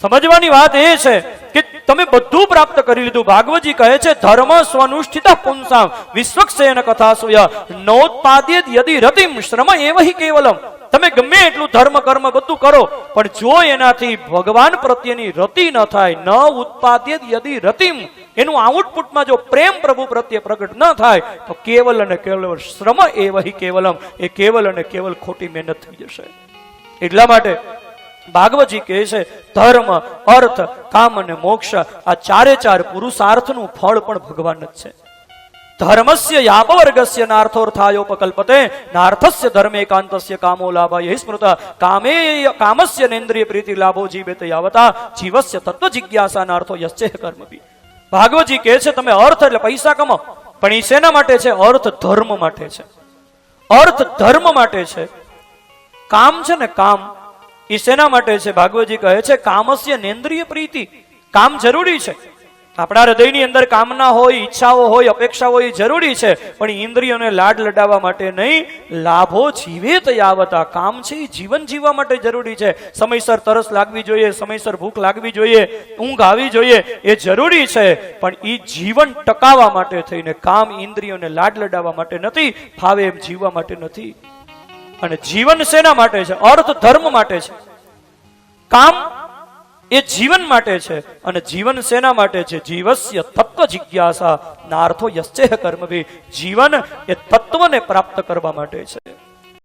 સમજવાની વાત એ છે કે તમે બધું પ્રાપ્ત કરી લીધું. ભાગવતજી કહે છે ધર્મ સ્વનુષ્ઠિતા પુંસામ વિશ્વક્ષેન કથાસુય નોત્પાદ્યેત યદિ રતિમ શ્રમ એવહિ કેવલમ. તમે ગમે એટલું ધર્મ કર્મ બધું કરો, પણ જો એનાથી ભગવાન પ્રત્યેની રતિ ન થાય, ન ઉત્પાદ્યેત યદિ રતિમ, એનું આઉટપુટમાં જો પ્રેમ પ્રભુ પ્રત્યે પ્રગટ ન થાય તો કેવલ અને કેવલ શ્રમ એવહિ કેવલમ, એ કેવલ અને કેવલ ખોટી મહેનત થઈ જશે. એટલા માટે ભાગવતજી કહે છે ધર્મ, અર્થ, કામ અને મોક્ષ આ 4 પુરુષાર્થનું ફળ પણ ભગવાન જ છે. ધર્મસ્ય યાપવર્ગસ્ય નાર્થોર્થાયોપકલ્પતે નાર્થસ્ય ધર્મેકાંતસ્ય કામો લાભાય સ્મૃત કામસ્ય નેન્દ્રિય પ્રીતિ લાભો જીવેત યાવતા જીવસ્ય તત્વ જિજ્ઞાસા નાર્થો યશ્ચેહ કર્મભી. ભાગવતજી કહે છે તમે અર્થ એટલે પૈસા કમાઓ, પણ એ શેના માટે છે? અર્થ ધર્મ માટે છે. અર્થ ધર્મ માટે છે. કામ છે ને કામ, એ શેના માટે છે? ભાગવતજી કહે છે કામસ્ય નેન્દ્રિય પ્રીતિ. કામ જરૂરી છે, આપણા હૃદયની અંદર કામના હોય, ઈચ્છાઓ હોય, અપેક્ષા હોય, જરૂરી છે, પણ ઇન્દ્રિયોને લાડ લડાવવા માટે નહીં. લાભો જીવેત યાવતા, કામ છે એ જીવન જીવવા માટે જરૂરી છે. સમયસર તરસ લાગવી જોઈએ, સમયસર ભૂખ લાગવી જોઈએ, ઊંઘ આવી જોઈએ, એ જરૂરી છે, પણ એ જીવન ટકાવવા માટે થઈને. કામ ઇન્દ્રિયોને લાડ લડાવવા માટે નથી, ફાવે એમ જીવવા માટે નથી. અને જીવન શેના માટે છે? અર્થ ધર્મ માટે છે. કામ એ જીવન માટે છે, અને જીવન શેના માટે છે? જીવસ્ય તત્વ જિજ્ઞાસા નાર્થો યશ્ચેહ કર્મભી. જીવન એ તત્વને પ્રાપ્ત કરવા માટે છે.